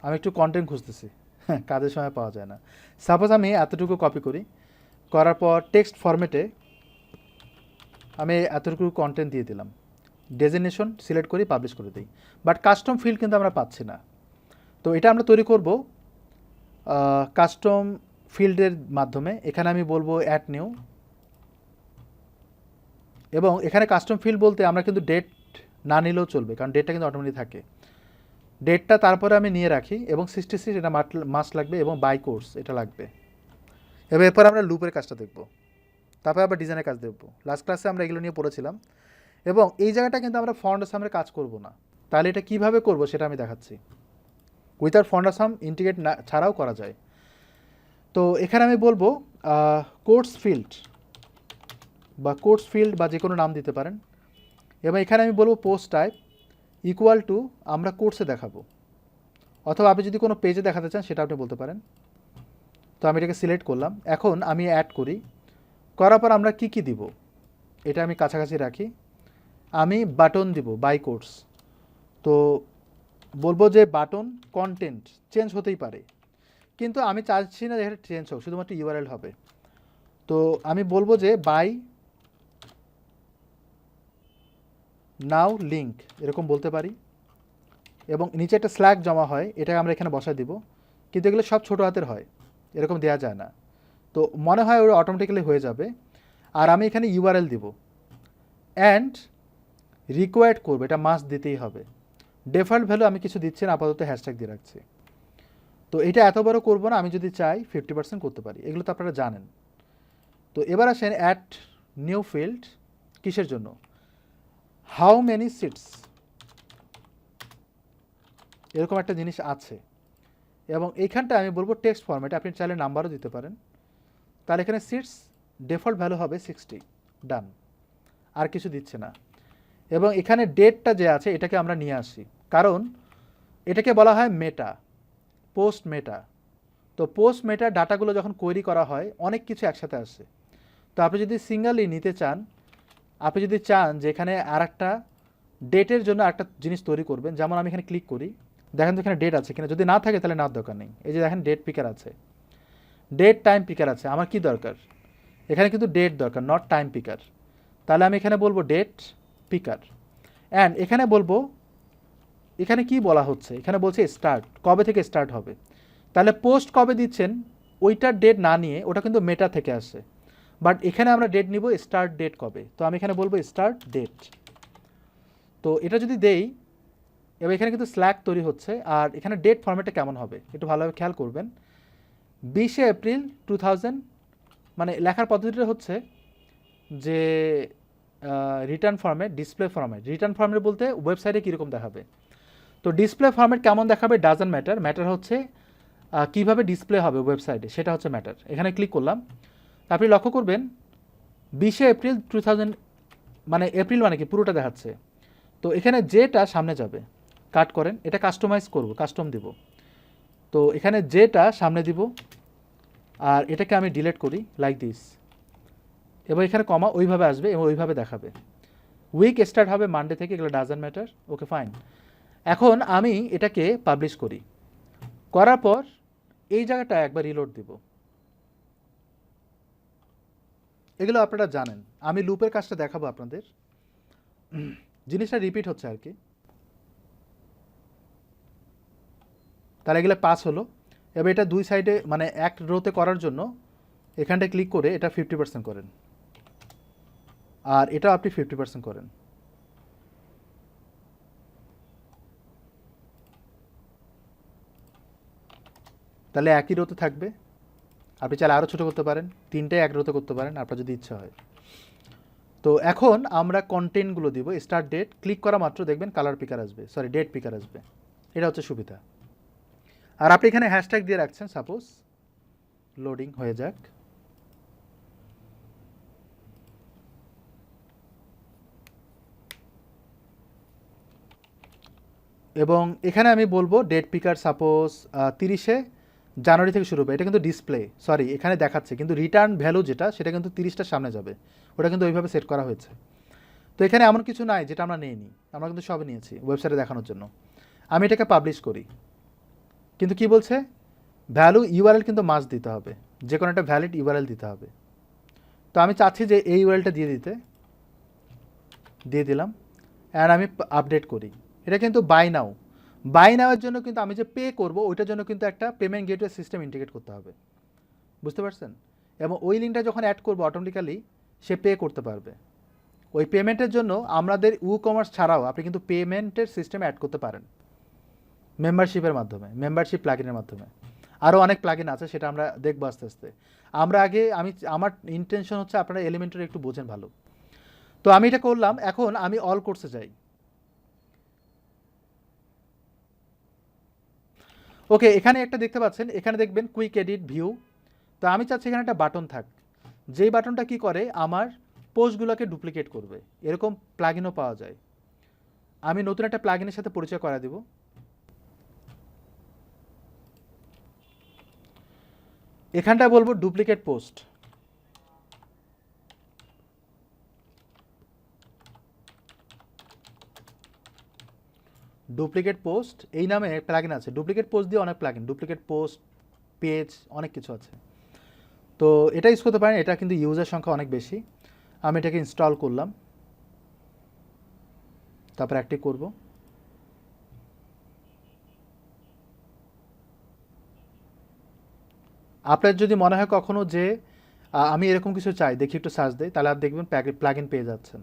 আমি একটু কন্টেন্ট খুঁজতেছি, কাজের সময় পাওয়া যায় না। সাপোজ আমি এতটুকু কপি করি, করার পর টেক্সট ফরম্যাটে আমি এতটুকু কন্টেন্ট দিয়ে দিলাম, ডেজিগনেশন সিলেক্ট করি, পাবলিশ করে দিই। বাট কাস্টম ফিল্ড কিন্তু আমরা পাচ্ছি না। তো এটা আমরা তৈরি করব কাস্টম ফিল্ডের মাধ্যমে। এখানে আমি বলবো অ্যাড নিউ, এবং এখানে কাস্টম ফিল্ড বলতে আমরা কিন্তু ডেট না নিলেও চলবে, কারণ ডেটটা কিন্তু অটোমেটিক থাকে। ডেটটা তারপরে আমি নিয়ে রাখি, এবং 66 এটা মাস্ট লাগবে, এবং বাই কোর্স এটা লাগবে। এবার এরপর আমরা লুপের কাজটা দেখব, তারপরে আবার ডিজাইনের কাজ দেখব। লাস্ট ক্লাসে আমরা এগুলো নিয়ে পড়েছিলাম। এবং এই জায়গাটা কিন্তু আমরা ফন্ট সামের কাজ করব না, তাহলে এটা কিভাবে করব সেটা আমি দেখাচ্ছি। উইথাউট ফন্ট সাম ইন্টিগ্রেট না ছাড়াও করা যায়। তো এখানে আমি বলবো কোর্স ফিল্ড বা যে কোনো নাম দিতে পারেন। এবং এখানে আমি বলবো পোস্ট টাইপ ইকুয়াল টু আমরা কোর্সে দেখাবো, অথবা আপনি যদি কোনো পেজে দেখাতে চান সেটা আপনি বলতে পারেন। তো আমি এটাকে সিলেক্ট করলাম, এখন আমি অ্যাড করি, করার পর আমরা কি কি দিব এটা আমি কাছাকাছি রাখি। আমি বাটন দিব বাই কোর্স। তো বলবো যে বাটন কন্টেন্ট চেঞ্জ হতেই পারে, কিন্তু আমি চাচ্ছি না যে এটা চেঞ্জ হোক, শুধুমাত্র ইউআরএল হবে। তো আমি বলবো যে বাই নাও লিঙ্ক এরকম বলতে পারি, এবং নিচে একটা স্ল্যাগ জমা হয়, এটাকে আমরা এখানে বসায় দিব, কিন্তু এগুলো সব ছোটো হাতের হয়, এরকম দেওয়া যায় না। তো মনে হয় ওরা অটোমেটিক্যালি হয়ে যাবে। আর আমি এখানে ইউআরএল দিব অ্যান্ড রিকোয়ার্ড করবো, এটা মাস্ট দিতেই হবে। ডিফল্ট ভ্যালু আমি কিছু দিচ্ছি না, আপাতত হ্যাশট্যাগ দিয়ে রাখছি। তো এটা এত বড় করবো না, আমি যদি চাই 50% করতে পারি, এগুলো তো আপনারা জানেন। তো এবার আসেন অ্যাট নিউ ফিল্ড, কিসের জন্য, হাউ মেনি সিটস, এরকম একটা জিনিস আছে। এবং এইখানটা আমি বলবো টেক্সট ফরম্যাটে, আপনি চাইলে নাম্বারও দিতে পারেন। তাহলে এখানে সিটস ডিফল্ট ভ্যালু হবে 60, ডান, আর কিছু দিচ্ছে না। এবং এখানে ডেটটা যে আছে এটাকে আমরা নিয়ে আসি, কারণ এটাকে বলা হয় মেটা, পোস্ট মেটা। তো পোস্ট মেটা ডাটাগুলো যখন কোয়েরি করা হয় অনেক কিছু একসাথে আসে। তো আপনি যদি সিঙ্গেলি নিতে চান, আপনি যদি চান যে এখানে আর একটা ডেটের জন্য একটা জিনিস তৈরি করবেন, যেমন আমি এখানে ক্লিক করি, দেখেন তো এখানে ডেট আছে কিনা, যদি না থাকে তাহলে নেওয়ার দরকার নেই। এই যে দেখেন ডেট পিকার আছে, ডেট টাইম পিকার আছে, আমার কি দরকার, এখানে কিন্তু ডেট দরকার, নট টাইম পিকার। তাহলে আমি এখানে বলবো ডেট পিকার, অ্যান্ড এখানে বলবো, এখানে কি বলা হচ্ছে, এখানে বলছে স্টার্ট, কবে থেকে স্টার্ট হবে। তাহলে পোস্ট কবে দিচ্ছেন ওইটার ডেট না নিয়ে, ওটা কিন্তু মেটা থেকে আসে, বাট এখানে আমরা ডেট নিব স্টার্ট ডেট কবে। তো আমি এখানে বলবো স্টার্ট ডেট। তো এটা যদি দেই, এবার এখানে কিন্তু স্ল্যাক তৈরি হচ্ছে। আর এখানে ডেট ফরম্যাটটা কেমন হবে একটু ভালোভাবে খেয়াল করবেন। 20 এপ্রিল 2000, মানে লেখার পদ্ধতিটা হচ্ছে যে return format, display format. Return format বলতে ওয়েবসাইটে কীরকম দেখাবে, তো ডিসপ্লে ফরম্যাট কেমন দেখাবে ডাজন্ট ম্যাটার, ম্যাটার হচ্ছে কীভাবে ডিসপ্লে হবে ওয়েবসাইটে, সেটা হচ্ছে ম্যাটার। এখানে ক্লিক করলাম, আপনি লক্ষ্য করবেন 20 এপ্রিল 2000, মানে এপ্রিল মানে কি পুরোটা দেখাচ্ছে। তো এখানে যেটা সামনে যাবে কাট করেন, এটা কাস্টমাইজ করব, কাস্টম দিব। তো এখানে যেটা সামনে দিব, আর এটাকে আমি ডিলিট করি লাইক দিস, এবার এখানে কমা ওইভাবে আসবে এবং ওইভাবে দেখাবে। উইক স্টার্ট হবে মানডে থেকে, এগুলো ডাজন্ট ম্যাটার, ওকে ফাইন। এখন আমি এটাকে পাবলিশ করি, করার পর এই জায়গাটা একবার রিলোড দিব। এগুলো আপনারা জানেন, আমি লুপের কাজটা দেখাবো আপনাদের, জিনিসটা রিপিট হচ্ছে আর কি। তাহলে এগুলো পাস হলো। এবার এটা দুই সাইডে মানে এক রোতে করার জন্য এখানটায় ক্লিক করে এটা 50% করেন, আর এটা আপনি 50% করেন। তাহলে একই রোতে থাকবে। আপনি চাইলে আরও ছোটো করতে পারেন, তিনটে এক রোতে করতে পারেন আপনার যদি ইচ্ছা হয়। তো এখন আমরা কন্টেন্টগুলো দিব, স্টার্ট ডেট, ক্লিক করা মাত্র দেখবেন কালার পিকার আসবে, সরি ডেট পিকার আসবে। এটা হচ্ছে সুবিধা। আর আপনি এখানে হ্যাশট্যাগ দিয়ে রাখছেন, সাপোজ লোডিং হয়ে যাক। এবং এখানে আমি বলবো ডেট পিকার সাপোজ 30শে জানুয়ারি থেকে শুরু হবে। এটা কিন্তু ডিসপ্লে, সরি এখানে দেখাচ্ছে, কিন্তু রিটার্ন ভ্যালু যেটা সেটা কিন্তু 30টার সামনে যাবে, ওটা কিন্তু ওইভাবে সেট করা হয়েছে। তো এখানে এমন কিছু নাই যেটা আমরা নিইনি, আমরা কিন্তু সবই নিয়েছি ওয়েবসাইটে দেখানোর জন্য। আমি এটাকে পাবলিশ করি, কিন্তু কি বলছে, ভ্যালু ইউআরএল কিন্তু মাস্ট দিতে হবে, যে কোনো একটা ভ্যালিড ইউআরএল দিতে হবে। তো আমি চাচ্ছি যে এই ইউআরএলটা দিয়ে দিলাম, অ্যান্ড আমি আপডেট করি। এটা কিন্তু বাই নাও, বাই নাওয়ের জন্য কিন্তু আমি যে পে করব ওইটার জন্য কিন্তু একটা পেমেন্ট গেটওয়ে সিস্টেম ইন্টিগ্রেট করতে হবে, বুঝতে পারছেন। এবং ওই লিঙ্কটা যখন অ্যাড করবো অটোমেটিক্যালি সে পে করতে পারবে। ওই পেমেন্টের জন্য আমাদের কমার্স ছাড়াও আপনি কিন্তু পেমেন্টের সিস্টেম অ্যাড করতে পারেন মেম্বারশিপের মাধ্যমে, মেম্বারশিপ প্লাগিনের মাধ্যমে। আরও অনেক প্লাগিন আছে, সেটা আমরা দেখবো আস্তে আস্তে। আমরা আগে আমার ইন্টেনশন হচ্ছে আপনারা এলিমেন্টারি একটু বোঝেন ভালো। তো আমি এটা করলাম, এখন আমি অল কোর্সে যাই। ওকে, এখানে একটা দেখতে পাচ্ছেন, এখানে দেখবেন কুইক এডিট ভিউ। তো আমি চাচ্ছি এখানে একটা বাটন থাক, যেই বাটনটা কি করে আমার পোস্টগুলোকে ডুপ্লিকেট করবে, এরকম প্লাগিনও পাওয়া যায়। আমি নতুন একটা প্লাগিনের সাথে পরিচয় করা দিব। এখানটা বলবো ডুপ্লিকেট পোস্ট, ডুপ্লিকেট পোস্ট এই নামে প্লাগইন আছে। ডুপ্লিকেট পোস্ট দিয়ে অনেক প্লাগইন, ডুপ্লিকেট পোস্ট, পেজ, অনেক কিছু আছে। তো এটা ইউজ করতে পারেন। এটা কিন্তু ইউজার সংখ্যা অনেক বেশি। আমি এটাকে ইনস্টল করলাম, তারপর অ্যাক্টিভ করব। আপনার যদি মনে হয় কখনো যে আমি এরকম কিছু চাই, দেখি একটু সার্চ দেই, তাহলে আপনি দেখবেন প্লাগইন পেয়ে যাচ্ছেন।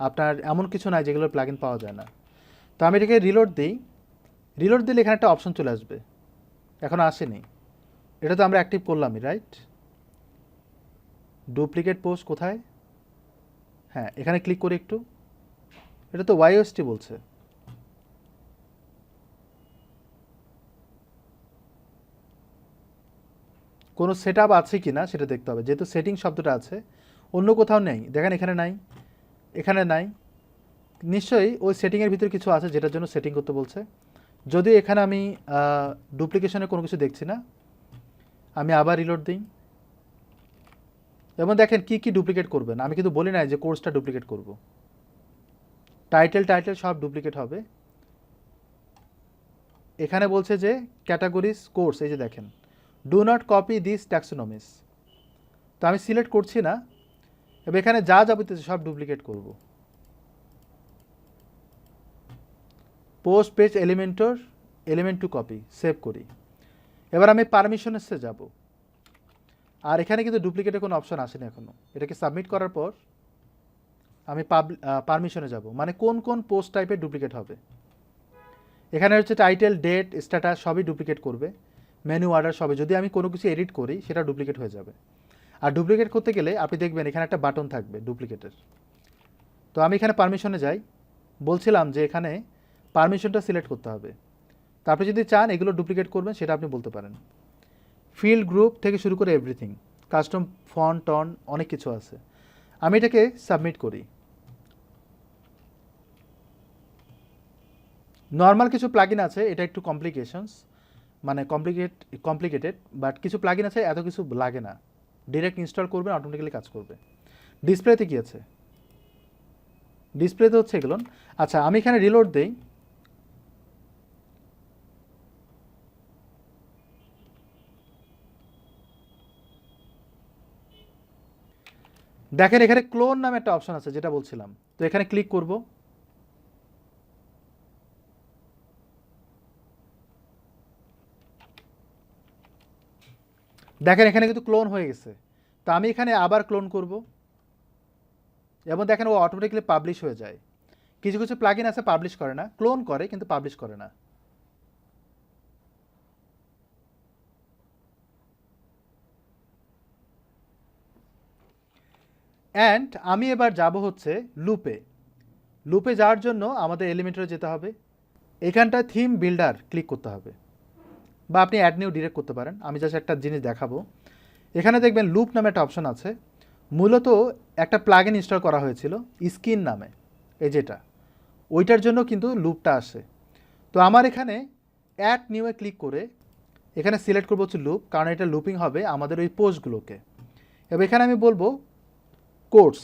আপনার এমন কিছু নাই যেগুলো প্লাগইন পাওয়া যায় না। তো আমি এটাকে রিলোড দিই। রিলোড দিলে এখানে একটা অপশন চলে আসবে, এখনো আসেনি। এটা তো আমরা অ্যাক্টিভ করলামই, রাইট? ডুপ্লিকেট পোস্ট কোথায়? হ্যাঁ, এখানে ক্লিক করি একটু। এটা তো ওয়াইওএসটি বলছে। কোনো সেট আপ আছে কি না সেটা দেখতে হবে, যেহেতু সেটিং শব্দটা আছে, অন্য কোথাও নেই। দেখেন এখানে নাই, এখানে নাই, নিশ্চয়ই ওই সেটিংয়ের ভিতরে কিছু আছে যেটার জন্য সেটিং করতে বলছে। যদি এখানে আমি ডুপ্লিকেশনের কোনো কিছু দেখছি না, আমি আবার রিলোড দিই। এবং দেখেন কি কি ডুপ্লিকেট করবেন। আমি কিন্তু বলি নাই যে কোর্সটা ডুপ্লিকেট করব। টাইটেল সব ডুপ্লিকেট হবে। এখানে বলছে যে ক্যাটাগরিজ কোর্স, এই যে দেখেন, ডু নট কপি দিস ট্যাক্সোনমিস। তো আমি সিলেক্ট করছি না, এবার এখানে যা যাবতীয় সব ডুপ্লিকেট করব। Post page element to copy, save করি। এবার আমি পারমিশনসে যাব। আর এখানে কিন্তু ডুপ্লিকেটের কোনো অপশন আসেনি এখনও। এটাকে সাবমিট করার পর আমি পারমিশনে যাব, মানে কোন কোন পোস্ট টাইপের ডুপ্লিকেট হবে। এখানে হচ্ছে টাইটেল, ডেট, স্ট্যাটাস সবই ডুপ্লিকেট করবে। মেনু অর্ডার সবই, যদি আমি কোনো কিছু এডিট করি সেটা ডুপ্লিকেট হয়ে যাবে। আর ডুপ্লিকেট করতে গেলে আপনি দেখবেন এখানে একটা বাটন থাকবে ডুপ্লিকেটের। তো আমি এখানে পারমিশনে যাই, বলছিলাম যে এখানে পারমিশনটা সিলেক্ট করতে হবে। তারপরে যদি চান এগুলো ডুপ্লিকেট করবেন সেটা আপনি বলতে পারেন। ফিল্ড গ্রুপ থেকে শুরু করে এভরিথিং, কাস্টম ফন্ট টন অনেক কিছু আছে। আমি এটাকে সাবমিট করি। নর্মাল কিছু প্লাগইন আছে, এটা একটু মানে কমপ্লিকেটেড, বাট কিছু প্লাগইন আছে এত কিছু লাগে না, ডিরেক্ট ইনস্টল করবেন, অটোমেটিক্যালি কাজ করবে। ডিসপ্লেতে কি আছে? ডিসপ্লেতে হচ্ছে এগুলো। আচ্ছা, আমি এখানে রিলোড দেই। দেখেন এখানে ক্লোন নামে একটা অপশন আছে যেটা বলছিলাম। তো এখানে ক্লিক করব। দেখেন এখানে কিন্তু ক্লোন হয়ে গেছে। তো আমি এখানে আবার ক্লোন করব, এবং দেখেন ও অটোমেটিক্যালি পাবলিশ হয়ে যায়। কিছু কিছু প্লাগইন আছে পাবলিশ করে না, ক্লোন করে কিন্তু পাবলিশ করে না। অ্যান্ড আমি এবার যাব হচ্ছে লুপে যাওয়ার জন্য আমাদের এলিমেন্টরে যেতে হবে। এখানটায় থিম বিল্ডার ক্লিক করতে হবে, বা আপনি অ্যাড নিউ ডিরেক্ট করতে পারেন। আমি জাস্ট একটা জিনিস দেখাবো। এখানে দেখবেন লুপ নামে একটা অপশন আছে। মূলত একটা প্লাগইন ইনস্টল করা হয়েছিল স্কিন নামে, এই যেটা, ওইটার জন্য কিন্তু লুপটা আসে। তো আমার এখানে অ্যাড নিউয়ে ক্লিক করে এখানে সিলেক্ট করবো হচ্ছে লুপ, কারণ এটা লুপিং হবে আমাদের ওই পোস্টগুলোকে। এবার এখানে আমি বলবো কোর্স,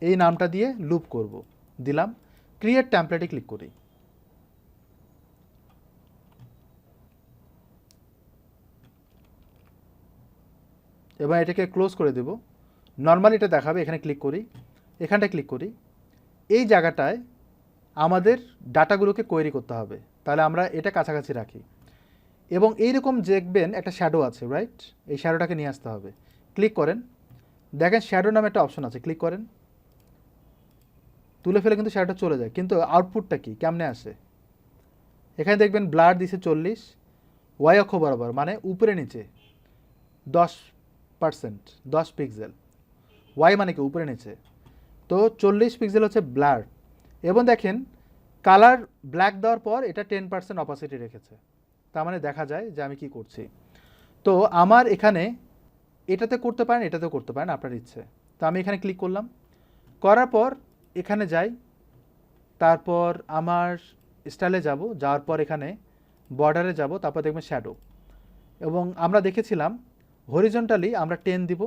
এই নামটা দিয়ে লুপ করব, দিলাম। ক্রিয়েট টেমপ্লেটে ক্লিক করি। এবার এটাকে ক্লোজ করে দেব। নর্মালি এটা দেখাবে, এখানে ক্লিক করি, এখানটায় ক্লিক করি। এই জায়গাটায় আমাদের ডাটাগুলোকে কোয়েরি করতে হবে, তাহলে আমরা এটা কাছাকাছি রাখি। এবং এইরকম দেখবেন একটা শ্যাডো আছে, রাইট? এই শ্যাডোটাকে নিয়ে আসতে হবে। ক্লিক করেন, দেখেন শ্যাডো নামে একটা অপশন আছে, ক্লিক করেন। তুলে ফেলে কিন্তু শ্যাডোটা চলে যায়, কিন্তু আউটপুটটা কি, কেমনে আসে? এখানে দেখবেন ব্লার দিছে 40, ওয়াই অক্ষ বরাবর, মানে উপরে নিচে 10%, 10 পিক্সেল। ওয়াই মানে কি উপরে নিচে। তো 40 পিক্সেল হচ্ছে ব্লার। এবং দেখেন কালার ব্ল্যাক দেওয়ার পর এটা 10% অপাসিটি রেখেছে, তার মানে দেখা যায় যে আমি কি করছি। তো আমার এখানে এটাতে করতে পারেন, এটাতেও করতে পারেন, আপনার ইচ্ছে। তো আমি এখানে ক্লিক করলাম, করার পর এখানে যাই, তারপর আমার স্টাইলে যাব, যাওয়ার পর এখানে বর্ডারে যাব, তারপর দেখবেন শ্যাডো। এবং আমরা দেখেছিলাম হরিজন্টালি আমরা 10 দিব,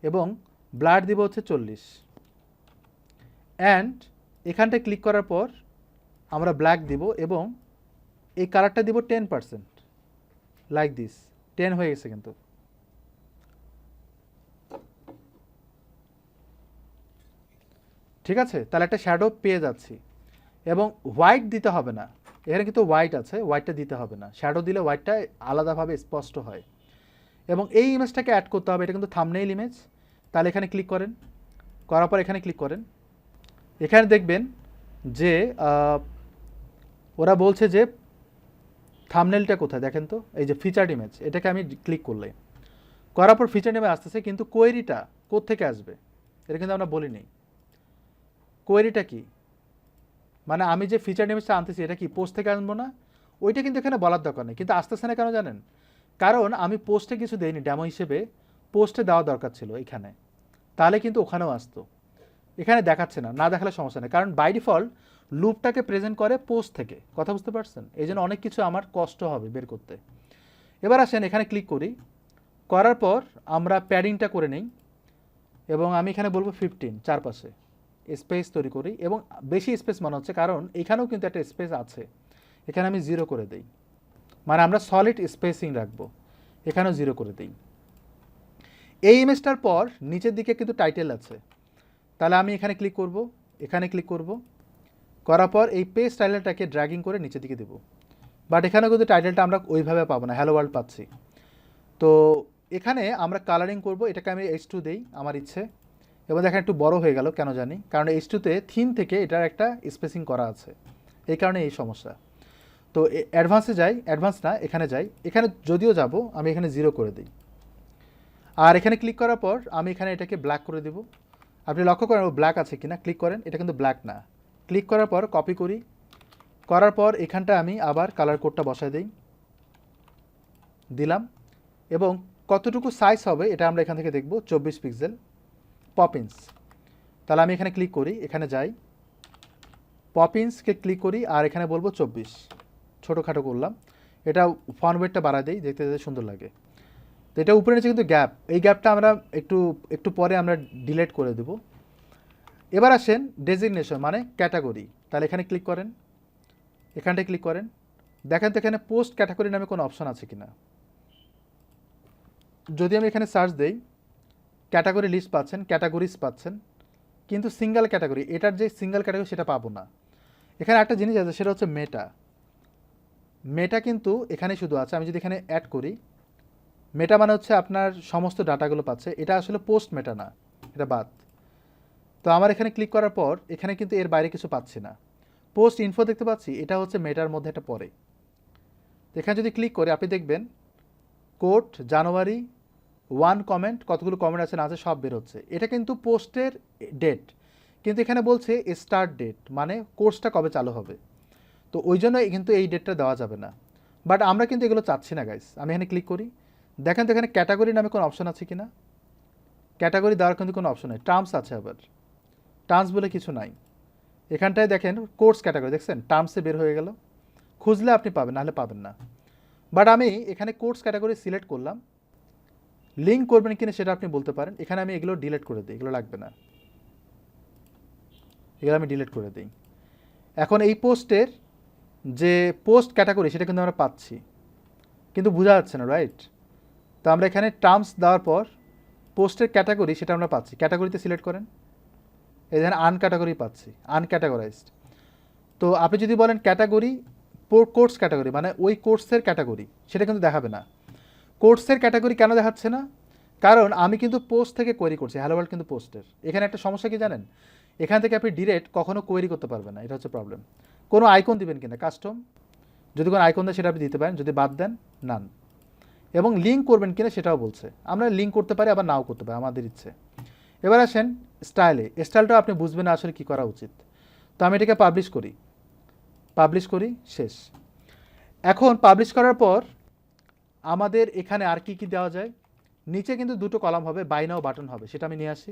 এবং ব্লার দিব হচ্ছে 40। অ্যান্ড এখানটায় ক্লিক করার পর আমরা ব্ল্যাক দিব এবং এই কালারটা দিব 10%, লাইক দিস। 10 হয়ে গেছে কিন্তু। ঠিক আছে, তাহলে একটা শ্যাডো পেয়ে যাচ্ছি। এবং হোয়াইট দিতে হবে না, এখানে কিন্তু হোয়াইট আছে, হোয়াইটটা দিতে হবে না। শ্যাডো দিলে হোয়াইটটা আলাদাভাবে স্পষ্ট হয়। এবং এই ইমেজটাকে অ্যাড করতে হবে, এটা কিন্তু থাম্বনেইল ইমেজ। তাহলে এখানে ক্লিক করেন, করার পর এখানে ক্লিক করেন। এখানে দেখবেন যে ওরা বলছে যে থাম্বনেইলটা কোথায়, দেখেন তো, এই যে ফিচার্ড ইমেজ, এটাকে আমি ক্লিক করলে করার পর ফিচার্ড ইমেজ আসতেছে, কিন্তু কোয়েরিটা কোত্থেকে আসবে এটা কিন্তু আমরা বলিনি। কোয়েরিটা কি, মানে আমি যে ফিচার্ড ইমেজটা আনতেছি এটা কি পোস্ট থেকে আনবো না, ওইটা কিন্তু এখানে বলার দরকার নেই। কিন্তু আসতেছে না কেন জানেন? কারণ আমি পোস্টে কিছু দেইনি, ডেমো হিসেবে পোস্টে দেওয়া দরকার ছিল এখানে, তাহলে কিন্তু ওখানেও আসতো। এখানে দেখাচ্ছে না, না দেখালে সমস্যা নেই, কারণ বাই ডিফল্ট লুপটাকে প্রেজেন্ট করে পোস্ট থেকে। কথা বুঝতে পারছেন? এই জন্য অনেক কিছু আমার কষ্ট হবে বের করতে। এবার আসেন এখানে ক্লিক করি, করার পর আমরা প্যাডিংটা করে নেই এবং আমি এখানে বলবো 15, চারপাশে স্পেস তৈরি করি। এবং বেশি স্পেস মনে হচ্ছে কারণ এখানেও কিন্তু একটা স্পেস আছে, এখানে আমি 0 করে দিই, মানে আমরা সলিড স্পেসিং রাখবো, এখানেও 0 করে দিই। এই ইমেজটার পর নিচের দিকে কিন্তু টাইটেল আছে, তাহলে আমি এখানে ক্লিক করব, এখানে ক্লিক করব, করার পর এই পেজ টাইটেলটাকে ড্র্যাগিং করে নিচের দিকে দেবো। বাট এখানেও কিন্তু টাইটেলটা আমরা ওইভাবে পাবো না, হ্যালো ওয়ার্ল্ড পাচ্ছি। তো এখানে আমরা কালারিং করব, এটাকে আমি H2 দেই আমার ইচ্ছে। এবং দেখেন একটু বড় হয়ে গেল, কেন জানি, কারণ H2-তে থিম থেকে এটার একটা স্পেসিং করা আছে, এই কারণে এই সমস্যা। তো অ্যাডভান্সে যাই, অ্যাডভান্স না, এখানে যাই, এখানে যদিও যাব আমি এখানে 0 করে দিই। আর এখানে ক্লিক করার পর আমি এখানে এটাকে ব্ল্যাক করে দেব। আপনি লক্ষ্য করেন ও ব্ল্যাক আছে কিনা, ক্লিক করেন, এটা কিন্তু ব্ল্যাক না। ক্লিক করার পর কপি করি, করার পর এখানটা আমি আবার কালার কোডটা বসায় দিই, দিলাম। এবং কতটুকু সাইজ হবে এটা আমরা এখান থেকে দেখব, 24 পিক্সেল পপিন্স। তাহলে আমি এখানে ক্লিক করি, এখানে যাই, পপিন্সকে ক্লিক করি আর এখানে বলবো 24, ছোটোখাটো করলাম। এটা ফন্ট ওয়েটটা বাড়ায় দিই, দেখতে দেখতে সুন্দর লাগে। তো এটা উপরে নিচে কিন্তু গ্যাপ, এই গ্যাপটা আমরা একটু পরে আমরা ডিলিট করে দেব। এবার আসেন ডেজিগনেশন মানে ক্যাটাগরি, তাহলে এখানে ক্লিক করেন, এখানটায় ক্লিক করেন, দেখেন তো এখানে পোস্ট ক্যাটাগরি নামে কোনো অপশন আছে কিনা। যদি আমি এখানে সার্চ দেই, ক্যাটাগরি লিস্ট পাচ্ছেন, ক্যাটাগরিজ পাচ্ছেন, কিন্তু সিঙ্গেল ক্যাটাগরি, এটার যে সিঙ্গেল ক্যাটাগরি সেটা পাবো না। এখানে একটা জিনিস আছে, সেটা হচ্ছে মেটা। মেটা কিন্তু এখানে শুধু আছে, আমি যদি এখানে অ্যাড করি, মেটা মানে হচ্ছে আপনার সমস্ত ডাটাগুলো পাচ্ছে, এটা আসলে পোস্ট মেটা না, এটা বাদ। তো আমার এখানে ক্লিক করার পর এখানে কিন্তু এর বাইরে কিছু পাচ্ছি না। পোস্ট ইনফো দেখতে পাচ্ছি, এটা হচ্ছে মেটার মধ্যে এটা পড়ে। এখানে যদি ক্লিক করে আপনি দেখবেন কোড জানুয়ারি 1 কমেন্ট, কতগুলো কমেন্ট আছে না আছে সব বের হচ্ছে। এটা কিন্তু পোস্টের ডেট, কিন্তু এখানে বলছে স্টার্ট ডেট, মানে কোর্সটা কবে চালু হবে। তো ওই জন্য কিন্তু এই ডেটটা দেওয়া যাবে না। বাট আমরা কিন্তু এগুলো চাচ্ছি না গাইস। আমি এখানে ক্লিক করি, দেখেন তো এখানে ক্যাটাগরি নামে কোনো অপশন আছে কিনা। ক্যাটাগরি দেওয়ার কিন্তু কোনো অপশন নেই, টার্মস আছে, আবার টার্মস বলে কিছু নাই। এখানটায় দেখেন কোর্স ক্যাটাগরি, দেখছেন টার্মসে বের হয়ে গেল, খুঁজলে আপনি পাবেন, নাহলে পাবেন না। বাট আমি এখানে কোর্স ক্যাটাগরি সিলেক্ট করলাম, লিঙ্ক করবেন কিনা সেটা আপনি বলতে পারেন। এখানে আমি এগুলো ডিলিট করে দিই, এগুলো লাগবে না, এগুলো আমি ডিলিট করে দিই। এখন এই পোস্টের যে পোস্ট ক্যাটাগরি সেটা কিন্তু আমরা পাচ্ছি, কিন্তু বোঝা যাচ্ছে না, রাইট? তো আমরা এখানে টার্মস দেওয়ার পর পোস্টের ক্যাটাগরি সেটা আমরা পাচ্ছি, ক্যাটাগরিতে সিলেক্ট করেন, এই ধরেন আনক্যাটাগরি পাচ্ছি, আনক্যাটাগরাইজড। তো আপনি যদি বলেন ক্যাটাগরি কোর্স ক্যাটাগরি মানে ওই কোর্সের ক্যাটাগরি, সেটা কিন্তু দেখাবে না। কোর্সের ক্যাটাগরি কেন দেখাচ্ছে না? কারণ আমি কিন্তু পোস্ট থেকে কোয়েরি করছি, হ্যালো ওয়ার্ল্ড কিন্তু পোস্টের। এখানে একটা সমস্যা কি জানেন, এখান থেকে আপনি ডিরেক্ট কখনো কোয়েরি করতে পারবেন না, এটা হচ্ছে প্রবলেম। কোনো আইকন দিবেন কিনা কাস্টম, যদি কোনো আইকন দেয় সেটা আপনি দিতে পারেন, যদি বাদ দেন নান। এবং লিঙ্ক করবেন কিনা সেটাও বলছে, আমরা লিঙ্ক করতে পারি আবার নাও করতে পারি, আমাদের ইচ্ছে। এবার আসেন স্টাইলে, স্টাইলটাও আপনি বুঝবেন না আসলে কী করা উচিত। তো আমি এটাকে পাবলিশ করি, শেষ। এখন পাবলিশ করার পর আমাদের এখানে আর কি দেওয়া যায়, নিচে কিন্তু দুটো কলাম হবে, বাই নাও বাটন হবে, সেটা আমি নিয়ে আসি।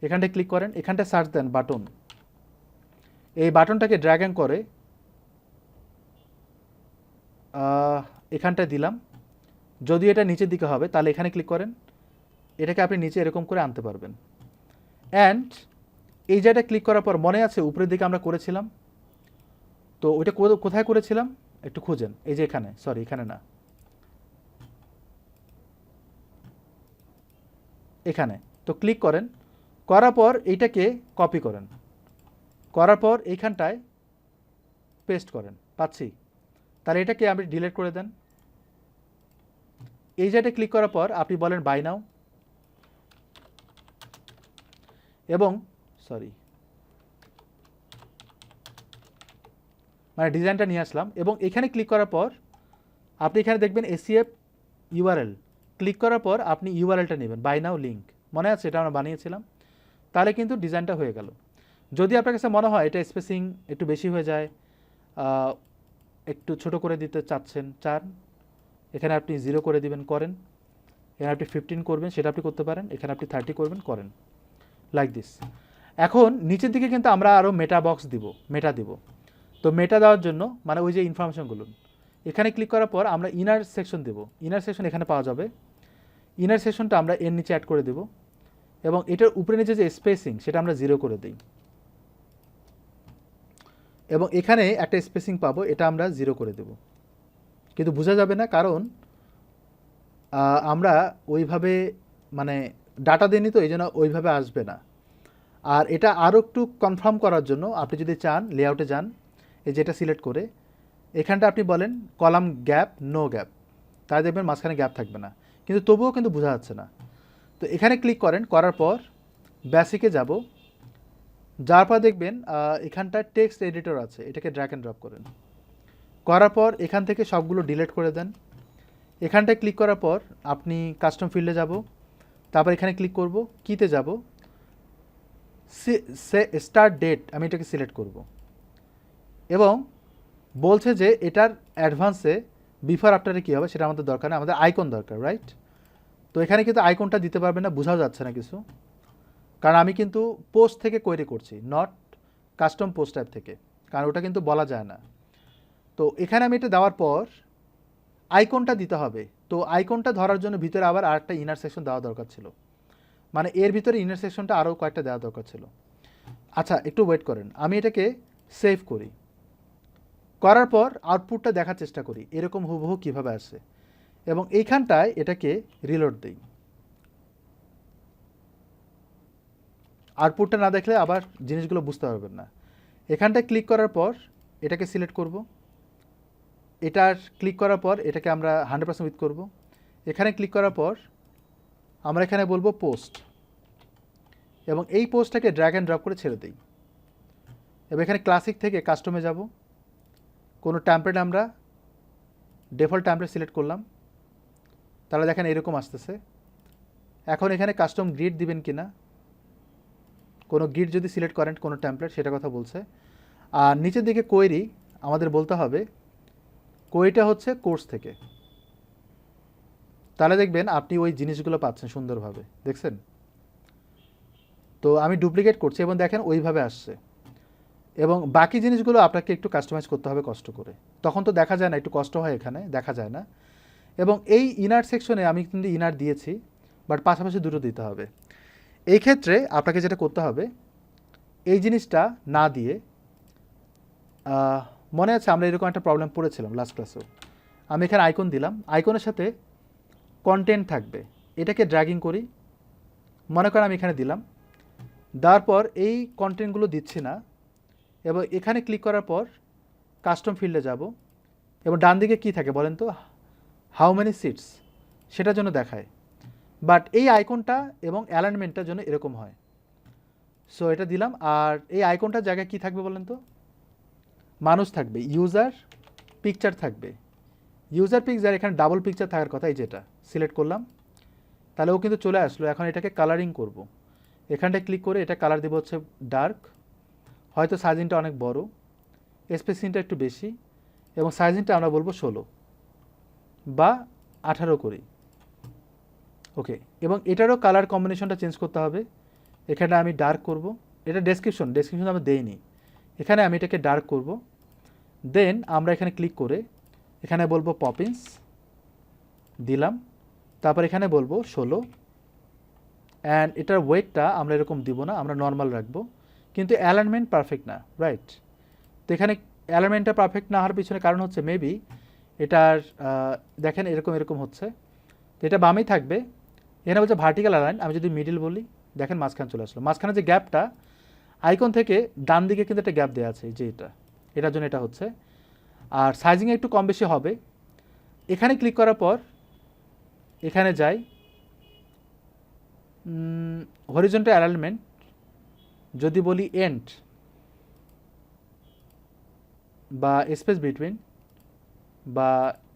এখানটায় ক্লিক করেন, এখানটায় সার্চ দেন বাটন, এই বাটনটাকে ড্র্যাগ অ্যান্ড করে এখানটায় দিলাম। যদি এটা নিচের দিকে হবে তাহলে এখানে ক্লিক করেন, এটাকে আপনি নিচে এরকম করে আনতে পারবেন। অ্যান্ড এই জায়গাটা ক্লিক করার পর মনে আছে উপরের দিকে আমরা করেছিলাম তো ওইটা কোথায় করেছিলাম একটু খুঁজেন, এই যে এখানে, সরি এখানে না, এখানে। তো ক্লিক করেন, করার পর এইটাকে কপি করেন, করার পর এইখানটায় পেস্ট করেন, পাচ্ছি। তাহলে এটাকে আপনি ডিলিট করে দেন। এই জায়গাটা ক্লিক করার পর আপনি বলেন বাই নাও, এবং সরি মানে ডিজাইনটা নিয়ে আসলাম, এবং এখানে ক্লিক করার পর আপনি এখানে দেখবেন এসিএফ ইউআরএল, ক্লিক করার পর আপনি ইউআরএলটা নেবেন, বাই নাও লিঙ্ক, মনে আছে এটা আমরা বানিয়েছিলাম। তাহলে কিন্তু ডিজাইনটা হয়ে গেল। যদি আপনার কাছে মনে হয় এটা স্পেসিং একটু বেশি হয়ে যায়, একটু ছোট করে দিতে চান, এখানে আপনি 0 করে দিবেন, করেন। এখানে আপনি 15 করবেন, সেটা আপনি করতে পারেন। এখানে আপনি 30 করবেন, করেন, লাইক দিস। এখন নিচের দিকে কিন্তু আমরা আরও মেটা বক্স দিব, মেটা দিব। তো মেটা দেওয়ার জন্য মানে ওই যে ইনফরমেশনগুলো, এখানে ক্লিক করার পর আমরা ইনার সেকশন দেব। ইনার সেকশন এখানে পাওয়া যাবে, ইনার সেকশনটা আমরা এর নিচে অ্যাড করে দেব, এবং এটার উপরে নিচে যে স্পেসিং সেটা আমরা 0 করে দিই, এবং এখানে একটা স্পেসিং পাবো, এটা আমরা 0 করে দেব। কিন্তু বোঝা যাবে না, কারণ আমরা ওইভাবে মানে ডাটা দিইনি, তো এই জন্য ওইভাবে আসবে না। আর এটা আরও একটু কনফার্ম করার জন্য আপনি যদি চান লেআউটে যান, এই যেটা সিলেক্ট করে এখানটা আপনি বলেন কলাম গ্যাপ, নো গ্যাপ, তাই দেখবেন মাঝখানে গ্যাপ থাকবে না, কিন্তু তবুও কিন্তু বোঝা যাচ্ছে না। তো এখানে ক্লিক করেন, করার পর বেসিকে যাব, যার পর দেখবেন এখানটা টেক্সট এডিটর আছে, এটাকে ড্র্যাগ অ্যান্ড ড্রপ করেন, করার পর এখান থেকে সবগুলো ডিলিট করে দেন। এখানটায় ক্লিক করার পর আপনি কাস্টম ফিল্ডে যাব, তারপর এখানে ক্লিক করব, কিতে যাব, স্টার্ট ডেট আমি এটাকে সিলেক্ট করব, এবং বলছে যে এটার অ্যাডভান্সে বিফোর আফটারে কী হবে সেটা আমাদের দরকার না, আমাদের আইকন দরকার, রাইট? তো এখানে কিন্তু আইকনটা দিতে পারবেন না, বোঝাও যাচ্ছে না কিছু, কারণ আমি কিন্তু পোস্ট থেকে কোয়েরি করছি, নট কাস্টম পোস্ট টাইপ থেকে, কারণ ওটা কিন্তু বলা যায় না। তো এখানে আমি এটা দেওয়ার পর আইকনটা দিতে হবে। তো আইকনটা ধরার জন্য ভিতরে আবার আরেকটা ইনার সেকশন দেওয়া দরকার ছিল, মানে এর ভিতরে ইনার সেকশনটা আরও কয়েকটা দেওয়া দরকার ছিল। আচ্ছা একটু ওয়েট করেন, আমি এটাকে সেভ করি, করার পর আউটপুটটা দেখার চেষ্টা করি এরকম হুবহু কীভাবে আসে, এবং এইখানটায় এটাকে রিলোড দিই। আউটপুটটা না দেখলে আবার জিনিসগুলো বুঝতে পারবেন না। এখানটায় ক্লিক করার পর এটাকে সিলেক্ট করব, এটার ক্লিক করার পর এটাকে আমরা 100% উইথ করব। এখানে ক্লিক করার পর আমরা এখানে বলবো পোস্ট, এবং এই পোস্টটাকে ড্র্যাগ অ্যান্ড ড্রপ করে ছেড়ে দিই। এবার এখানে ক্লাসিক থেকে কাস্টমে যাব, কোনো ট্যাম্পলেট আমরা ডিফল্ট ট্যাম্পলেট সিলেক্ট করলাম, তাহলে দেখেন এরকম আসতেছে। এখন এখানে কাস্টম গ্রিড দিবেন কিনা, কোনো গ্রিড যদি সিলেক্ট করেন কোনো ট্যাম্পলেট, সেটা কথা বলছে। আর নিচের দিকে কোয়েরি আমাদের বলতে হবে, কোয়েরিটা হচ্ছে কোর্স থেকে, তাহলে দেখবেন আপনি ওই জিনিসগুলো পাচ্ছেন সুন্দরভাবে, দেখছেন? তো আমি ডুপ্লিকেট করছি এবং দেখেন ওইভাবে আসছে, এবং বাকি জিনিসগুলো আপনাকে একটু কাস্টমাইজ করতে হবে কষ্ট করে, তখন তো দেখা যায় না, একটু কষ্ট হয়, এখানে দেখা যায় না। এবং এই ইনার সেকশনে আমি কিন্তু ইনার দিয়েছি, বাট পাশাপাশি দুটো দিতে হবে। এই ক্ষেত্রে আপনাকে যেটা করতে হবে, এই জিনিসটা না দিয়ে, মনে আছে আমরা এরকম একটা প্রবলেম পড়েছিলাম লাস্ট ক্লাসেও, আমি এখানে আইকন দিলাম, আইকনের সাথে কন্টেন্ট থাকবে, এটাকে ড্র্যাগিং করি, মনে করেন আমি এখানে দিলাম, দেওয়ার পর এই কন্টেন্টগুলো দিচ্ছি না, এবং এখানে ক্লিক করার পর কাস্টম ফিল্ডে যাব, এবং ডান দিকে কী থাকে বলেন তো, হাউ মেনি সিটস, সেটার জন্য দেখায়, বাট এই আইকনটা এবং অ্যালাইনমেন্টটার জন্য এরকম হয়। সো এটা দিলাম, আর এই আইকনটার জায়গায় কী থাকবে বলেন তো, মানুষ থাকবে, ইউজার পিকচার থাকবে, ইউজার পিকচার এখানে ডাবল পিকচার থাকার কথা, এই যেটা সিলেক্ট করলাম, তাহলে ও কিন্তু চলে আসলো। এখন এটাকে কালারিং করব, এখানটায় ক্লিক করে এটা কালার দেবো হচ্ছে ডার্ক, হয়তো সাইজিংটা অনেক বড়, স্পেসিংটা একটু বেশি, এবং সাইজিংটা আমরা বলবো 16 বা 18 করি, ওকে। এবং এটারও কালার কম্বিনেশনটা চেঞ্জ করতে হবে, এখানে আমি ডার্ক করব, এটা ডেসক্রিপশন আমি দেইনি, এখানে আমি এটাকে ডার্ক করব। দেন আমরা এখানে ক্লিক করে এখানে বলবো পপিন্স দিলাম, তারপর এখানে বলবো 16, অ্যান্ড এটার ওয়েটটা আমরা এরকম দিব না, আমরা নর্মাল রাখবো, কিন্তু অ্যালাইনমেন্ট পারফেক্ট না, রাইট? তো এখানে অ্যালাইনমেন্টটা পারফেক্ট না হওয়ার পিছনে কারণ হচ্ছে মেবি এটার দেখেন এরকম এরকম হচ্ছে, তো এটা বামেই থাকবে। এখানে বলছে ভার্টিক্যাল অ্যালাইন, আমি যদি মিডিল বলি দেখেন মাঝখানে চলে আসলো। মাঝখানে যে গ্যাপটা আইকন থেকে ডান দিকে কিন্তু একটা গ্যাপ দেওয়া আছে, যে এটার জন্য এটা হচ্ছে। আর সাইজিংয়ে একটু কম বেশি হবে। এখানে ক্লিক করার পর এখানে যাই, হরিজন্টাল অ্যালাইনমেন্ট যদি বলি এন্ড বা স্পেস বিটুইন বা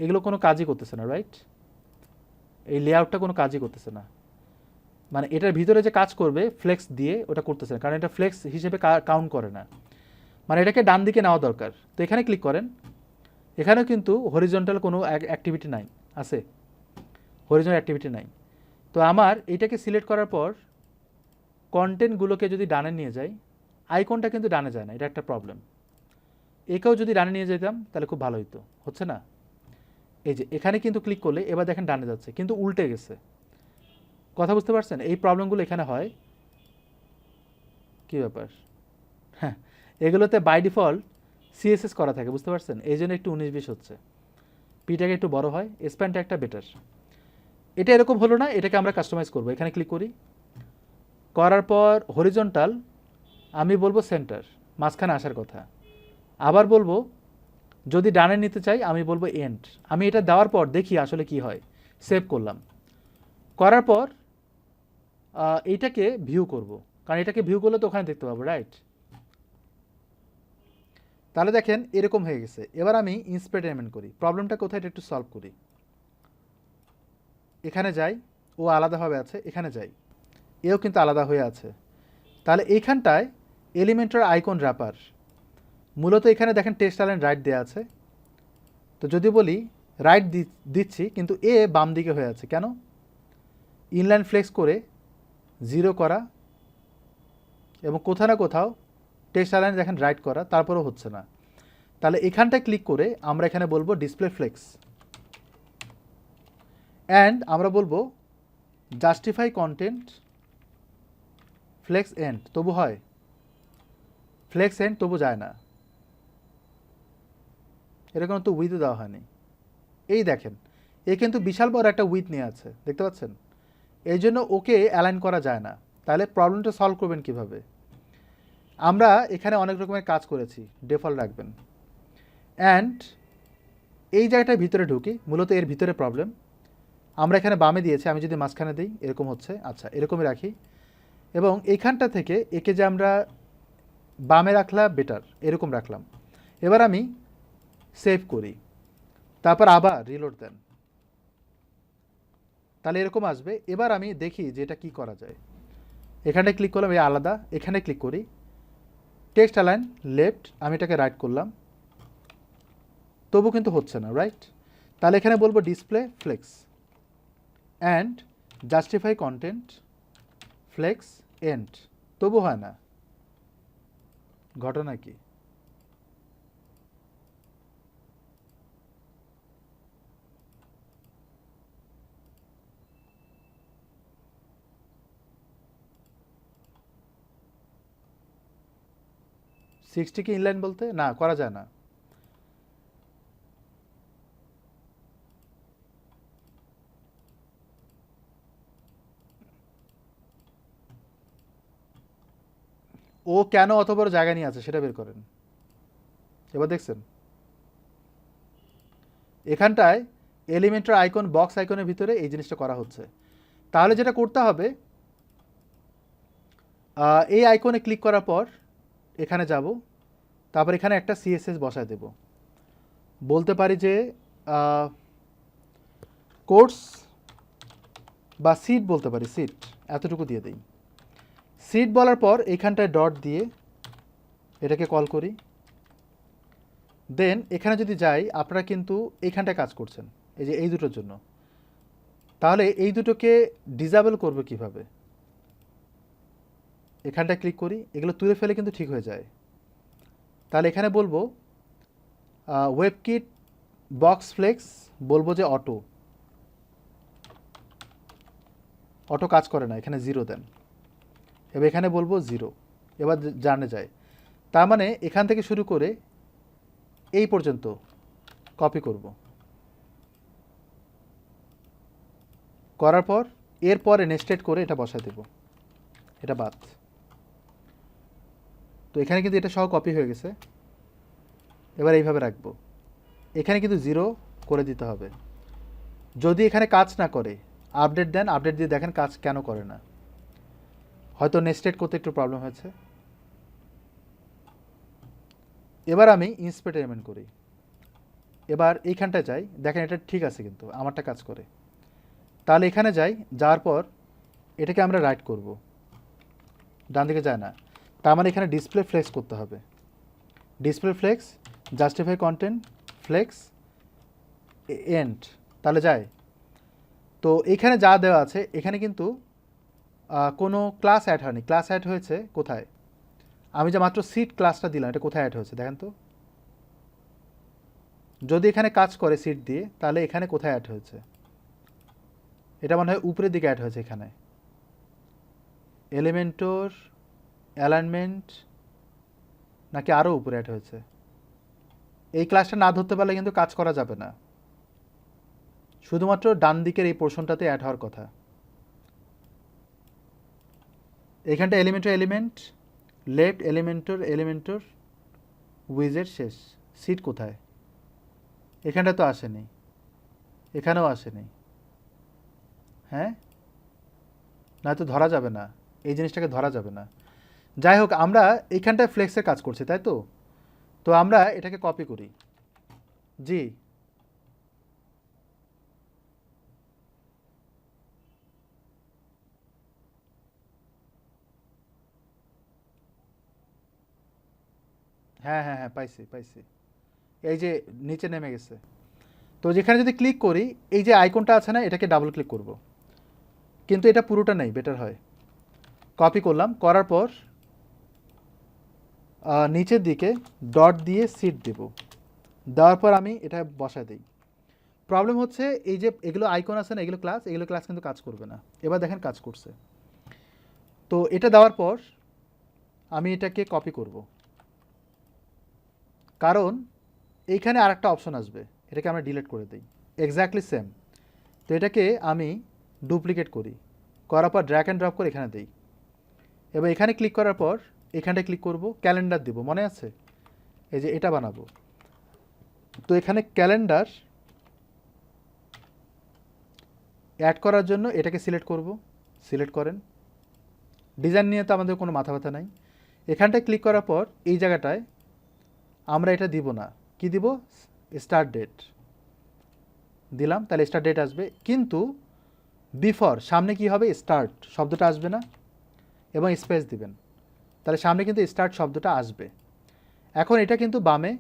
এগুলো কোনো কাজই করতেছে না, রাইট? এই লেআউটটা কোনো কাজই করতেছে না, মানে এটার ভিতরে যে কাজ করবে ফ্লেক্স দিয়ে ওটা করতেছে না, কারণ এটা ফ্লেক্স হিসেবে কাউন্ট করে না, মানে এটাকে ডান দিকে নেওয়া দরকার। তো এখানে ক্লিক করেন, এখানেও কিন্তু হরিজন্টাল কোনো অ্যাক্টিভিটি নাই, আছে হরিজন্টাল অ্যাক্টিভিটি নাই। তো আমার এটাকে সিলেক্ট করার পর কন্টেন্টগুলোকে যদি ডানে নিয়ে যাই, আইকনটা কিন্তু ডানে যায় না, এটা একটা প্রবলেম। একেও যদি ডানে নিয়ে যেতাম তাহলে খুব ভালো হতো, হচ্ছে না। এই যে এখানে কিন্তু ক্লিক করলে এবার দেখেন ডানে যাচ্ছে, কিন্তু উল্টে গেছে। কথা বুঝতে পারছেন? এই প্রবলেমগুলো এখানে হয়। কী ব্যাপার? হ্যাঁ, এগুলোতে বাই ডিফল্ট সিএসএস করা থাকে, বুঝতে পারছেন? এই জন্য একটু 19-20 হচ্ছে। পিটাকে একটু বড় হয়, স্প্যানটা একটা বেটার। এটা এরকম হলো না, এটাকে আমরা কাস্টমাইজ করবো। এখানে ক্লিক করি, করার পর হরিজন্টাল আমি বলবো সেন্টার, মাঝখানে আসার কথা। আবার বলবো যদি ডানে নিতে চাই আমি বলবো এন্ড। আমি এটা দেওয়ার পর দেখি আসলে কি হয়। সেভ করলাম, করার পর এইটাকে ভিউ করব, কারণ এটাকে ভিউ করলে তো ওখানে দেখতে পাবো, রাইট? তাহলে দেখেন এরকম হয়ে গেছে। এবার আমি ইন্সপেক্টমেন্ট করি, প্রবলেমটা কোথায় এটা একটু সলভ করি। এখানে যাই, ও আলাদাভাবে আছে, এখানে যাই, এও কিন্তু আলাদা হয়ে আছে। তাহলে এইখানটায় এলিমেন্টার আইকন র্যাপার, মূলত এখানে দেখেন টেক্সট অ্যালাইন রাইট দেওয়া আছে। তো যদি বলি রাইট দিচ্ছি, কিন্তু এ বাম দিকে হয়ে আছে কেন? ইনলাইন ফ্লেক্স করে 0 করা এবং কোথাও না কোথাও টেক্সট অ্যালাইন দেখেন রাইট করা, তারপরেও হচ্ছে না। তাহলে এখানটায় ক্লিক করে আমরা এখানে বলবো ডিসপ্লে ফ্লেক্স, অ্যান্ড আমরা বলবো জাস্টিফাই কন্টেন্ট ফ্লেক্স এন্ড, তবু হয় ফ্লেক্স এন্ড, তবু যায় না। এরকম তো উইথও দেওয়া হয়নি। এই দেখেন এ কিন্তু বিশাল বড় একটা উইথ নিয়ে আছে, দেখতে পাচ্ছেন? এই জন্য ওকে অ্যালাইন করা যায় না। তাহলে প্রবলেমটা সলভ করবেন কিভাবে? আমরা এখানে অনেক রকমের কাজ করেছি, ডিফল্ট রাখবেন। অ্যান্ড এই জায়গাটার ভিতরে ঢুকি, মূলত এর ভিতরে প্রবলেম। আমরা এখানে বামে দিয়েছি, আমি যদি মাঝখানে দিই এরকম হচ্ছে। আচ্ছা, এরকমই রাখি, এবং এইখানটা থেকে একে যে আমরা বামে রাখলাম বেটার, এরকম রাখলাম। এবার আমি সেভ করি, তারপর আবার রিলোড দেন, তাহলে এরকম আসবে। এবার আমি দেখি যে এটা কী করা যায়। এখানে ক্লিক করলাম, এই আলাদা, এখানে ক্লিক করি, টেক্সট অ্যালাইন লেফট, আমি এটাকে রাইট করলাম, তবু কিন্তু হচ্ছে না, রাইট? তাহলে এখানে বলবো display flex and justify content flex end, তবু হয় না। ঘটনা কি? সিক্সটিকে ইনলাইন বলতে না করা যায় না। ও কেন অত বড় জায়গা নিয়ে আছে সেটা বের করেন। এবার দেখছেন এখানটায় এলিমেন্টার আইকন বক্স আইকনের ভিতরে এই জিনিসটা করা হচ্ছে। তাহলে যেটা করতে হবে, এই আইকনে ক্লিক করার পর এখানে যাব, তারপর এখানে একটা সিএসএস বসায় দেব। বলতে পারি যে কোর্স বা সিট বলতে পারি, সিট এতটুকু দিয়ে দিই। সিট বলার পর এইখানটায় ডট দিয়ে এটাকে কল করি। দেন এখানে যদি যাই, আপনারা কিন্তু এইখানটায় কাজ করছেন, এই যে এই দুটোর জন্য। তাহলে এই দুটোকে ডিসেবল করবে কিভাবে? এখানটায় ক্লিক করি, এগুলো তুলে ফেলে কিন্তু ঠিক হয়ে যায়। তাহলে এখানে বলবো ওয়েবকিট বক্স ফ্লেক্স, বলবো যে অটো, অটো কাজ করে না, এখানে 0 দেন। এবার এখানে বলবো 0, এবার জানে যায়। তার মানে এখান থেকে শুরু করে এই পর্যন্ত কপি করব, করার পর এরপরে নেস্টেড করে এটা বসায় দেব, এটা বাদ। তো এখানে কিন্তু এটা সহ কপি হয়ে গেছে। এবার এইভাবে রাখবো, এখানে কিন্তু 0 করে দিতে হবে। যদি এখানে কাজ না করে আপডেট দেন, আপডেট দিয়ে দেখেন কাজ কেন করে না, হয়তো নেস্টেড করতে একটু প্রবলেম হয়েছে। এবার আমি ইন্সপেক্ট এলিমেন্ট করি, এবার এইখানটা যাই, দেখেন এটা ঠিক আছে কিন্তু আমারটা কাজ করে। তাহলে এখানে যাই, যাওয়ার পর এটাকে আমরা রাইট করব, ডান দিকে যায় না, তার মানে এখানে ডিসপ্লে ফ্লেক্স করতে হবে। Display flex justify content flex end, তাহলে যায়। তো এখানে যা দেওয়া আছে এখানে কিন্তু কোনো ক্লাস অ্যাড হয়নি, ক্লাস অ্যাড হয়েছে কোথায়, আমি যে মাত্র সিট ক্লাসটা দিলাম এটা কোথায় অ্যাড হয়েছে দেখেন তো। যদি এখানে কাজ করে সিট দিয়ে, তাহলে এখানে কোথায় অ্যাড হয়েছে, এটা মনে হয় উপরের দিকে অ্যাড হয়েছে, এখানে এলিমেন্টর অ্যালাইনমেন্ট নাকি আরও উপরে অ্যাড হয়েছে। এই ক্লাসটা না ধরতে পারলে কিন্তু কাজ করা যাবে না, শুধুমাত্র ডান দিকের এই পোর্শনটাতে অ্যাড হওয়ার কথা। এখানটা এলিমেন্ট লেফট এলিমেন্টর উইজের শেষ, সিট কোথায়, এখানটা তো আসেনি, এখানেও আসেনি, হ্যাঁ না তো ধরা যাবে না, এই জিনিসটাকে ধরা যাবে না। যাই হোক, আমরা এইখানটায় ফ্লেক্সের কাজ করছি তাই তো, তো আমরা এটাকে কপি করি। জি হ্যাঁ হ্যাঁ হ্যাঁ, পাইছি, এই যে নিচে নেমে গেছে। তো যেখানে যদি ক্লিক করি, এই যে আইকনটা আছে না, এটাকে ডাবল ক্লিক করব, কিন্তু এটা পুরোটা নেই, বেটার হয়। কপি করলাম, করার পর নিচের দিকে ডট দিয়ে সিট দেব, দেওয়ার পর আমি এটা বসায় দিই। প্রবলেম হচ্ছে এই যে এগুলো আইকন আছে না, এগুলো ক্লাস কিন্তু কাজ করবে না। এবার দেখেন কাজ করছে। তো এটা দেওয়ার পর আমি এটাকে কপি করব, কারণ এইখানে আরেকটা অপশন আসবে, এটাকে আমরা ডিলিট করে দিই, এক্স্যাক্টলি সেম। তো এটাকে আমি ডুপ্লিকেট করি, করার পর ড্র্যাগ অ্যান্ড ড্রপ করে এখানে দিই। এবার এখানে ক্লিক করার পর এখানটায় ক্লিক করব, ক্যালেন্ডার দিব, মনে আছে এই যে এটা বানাবো। তো এখানে ক্যালেন্ডার অ্যাড করার জন্য এটাকে সিলেক্ট করব, সিলেক্ট করেন। ডিজাইন নিয়ে তো আমাদের কোনো মাথা ব্যথা নাই। এখানটায় ক্লিক করার পর এই জায়গাটায় আমরা এটা দিব না, কি দিব, স্টার্ট ডেট দিলাম, তাহলে স্টার্ট ডেট আসবে, কিন্তু বিফোর সামনে কি হবে, স্টার্ট শব্দটা আসবে না, এবং স্পেস দিবেন, তাহলে সামনে কিন্তু স্টার্ট শব্দটা আসবে। এখন এটা কিন্তু বামে,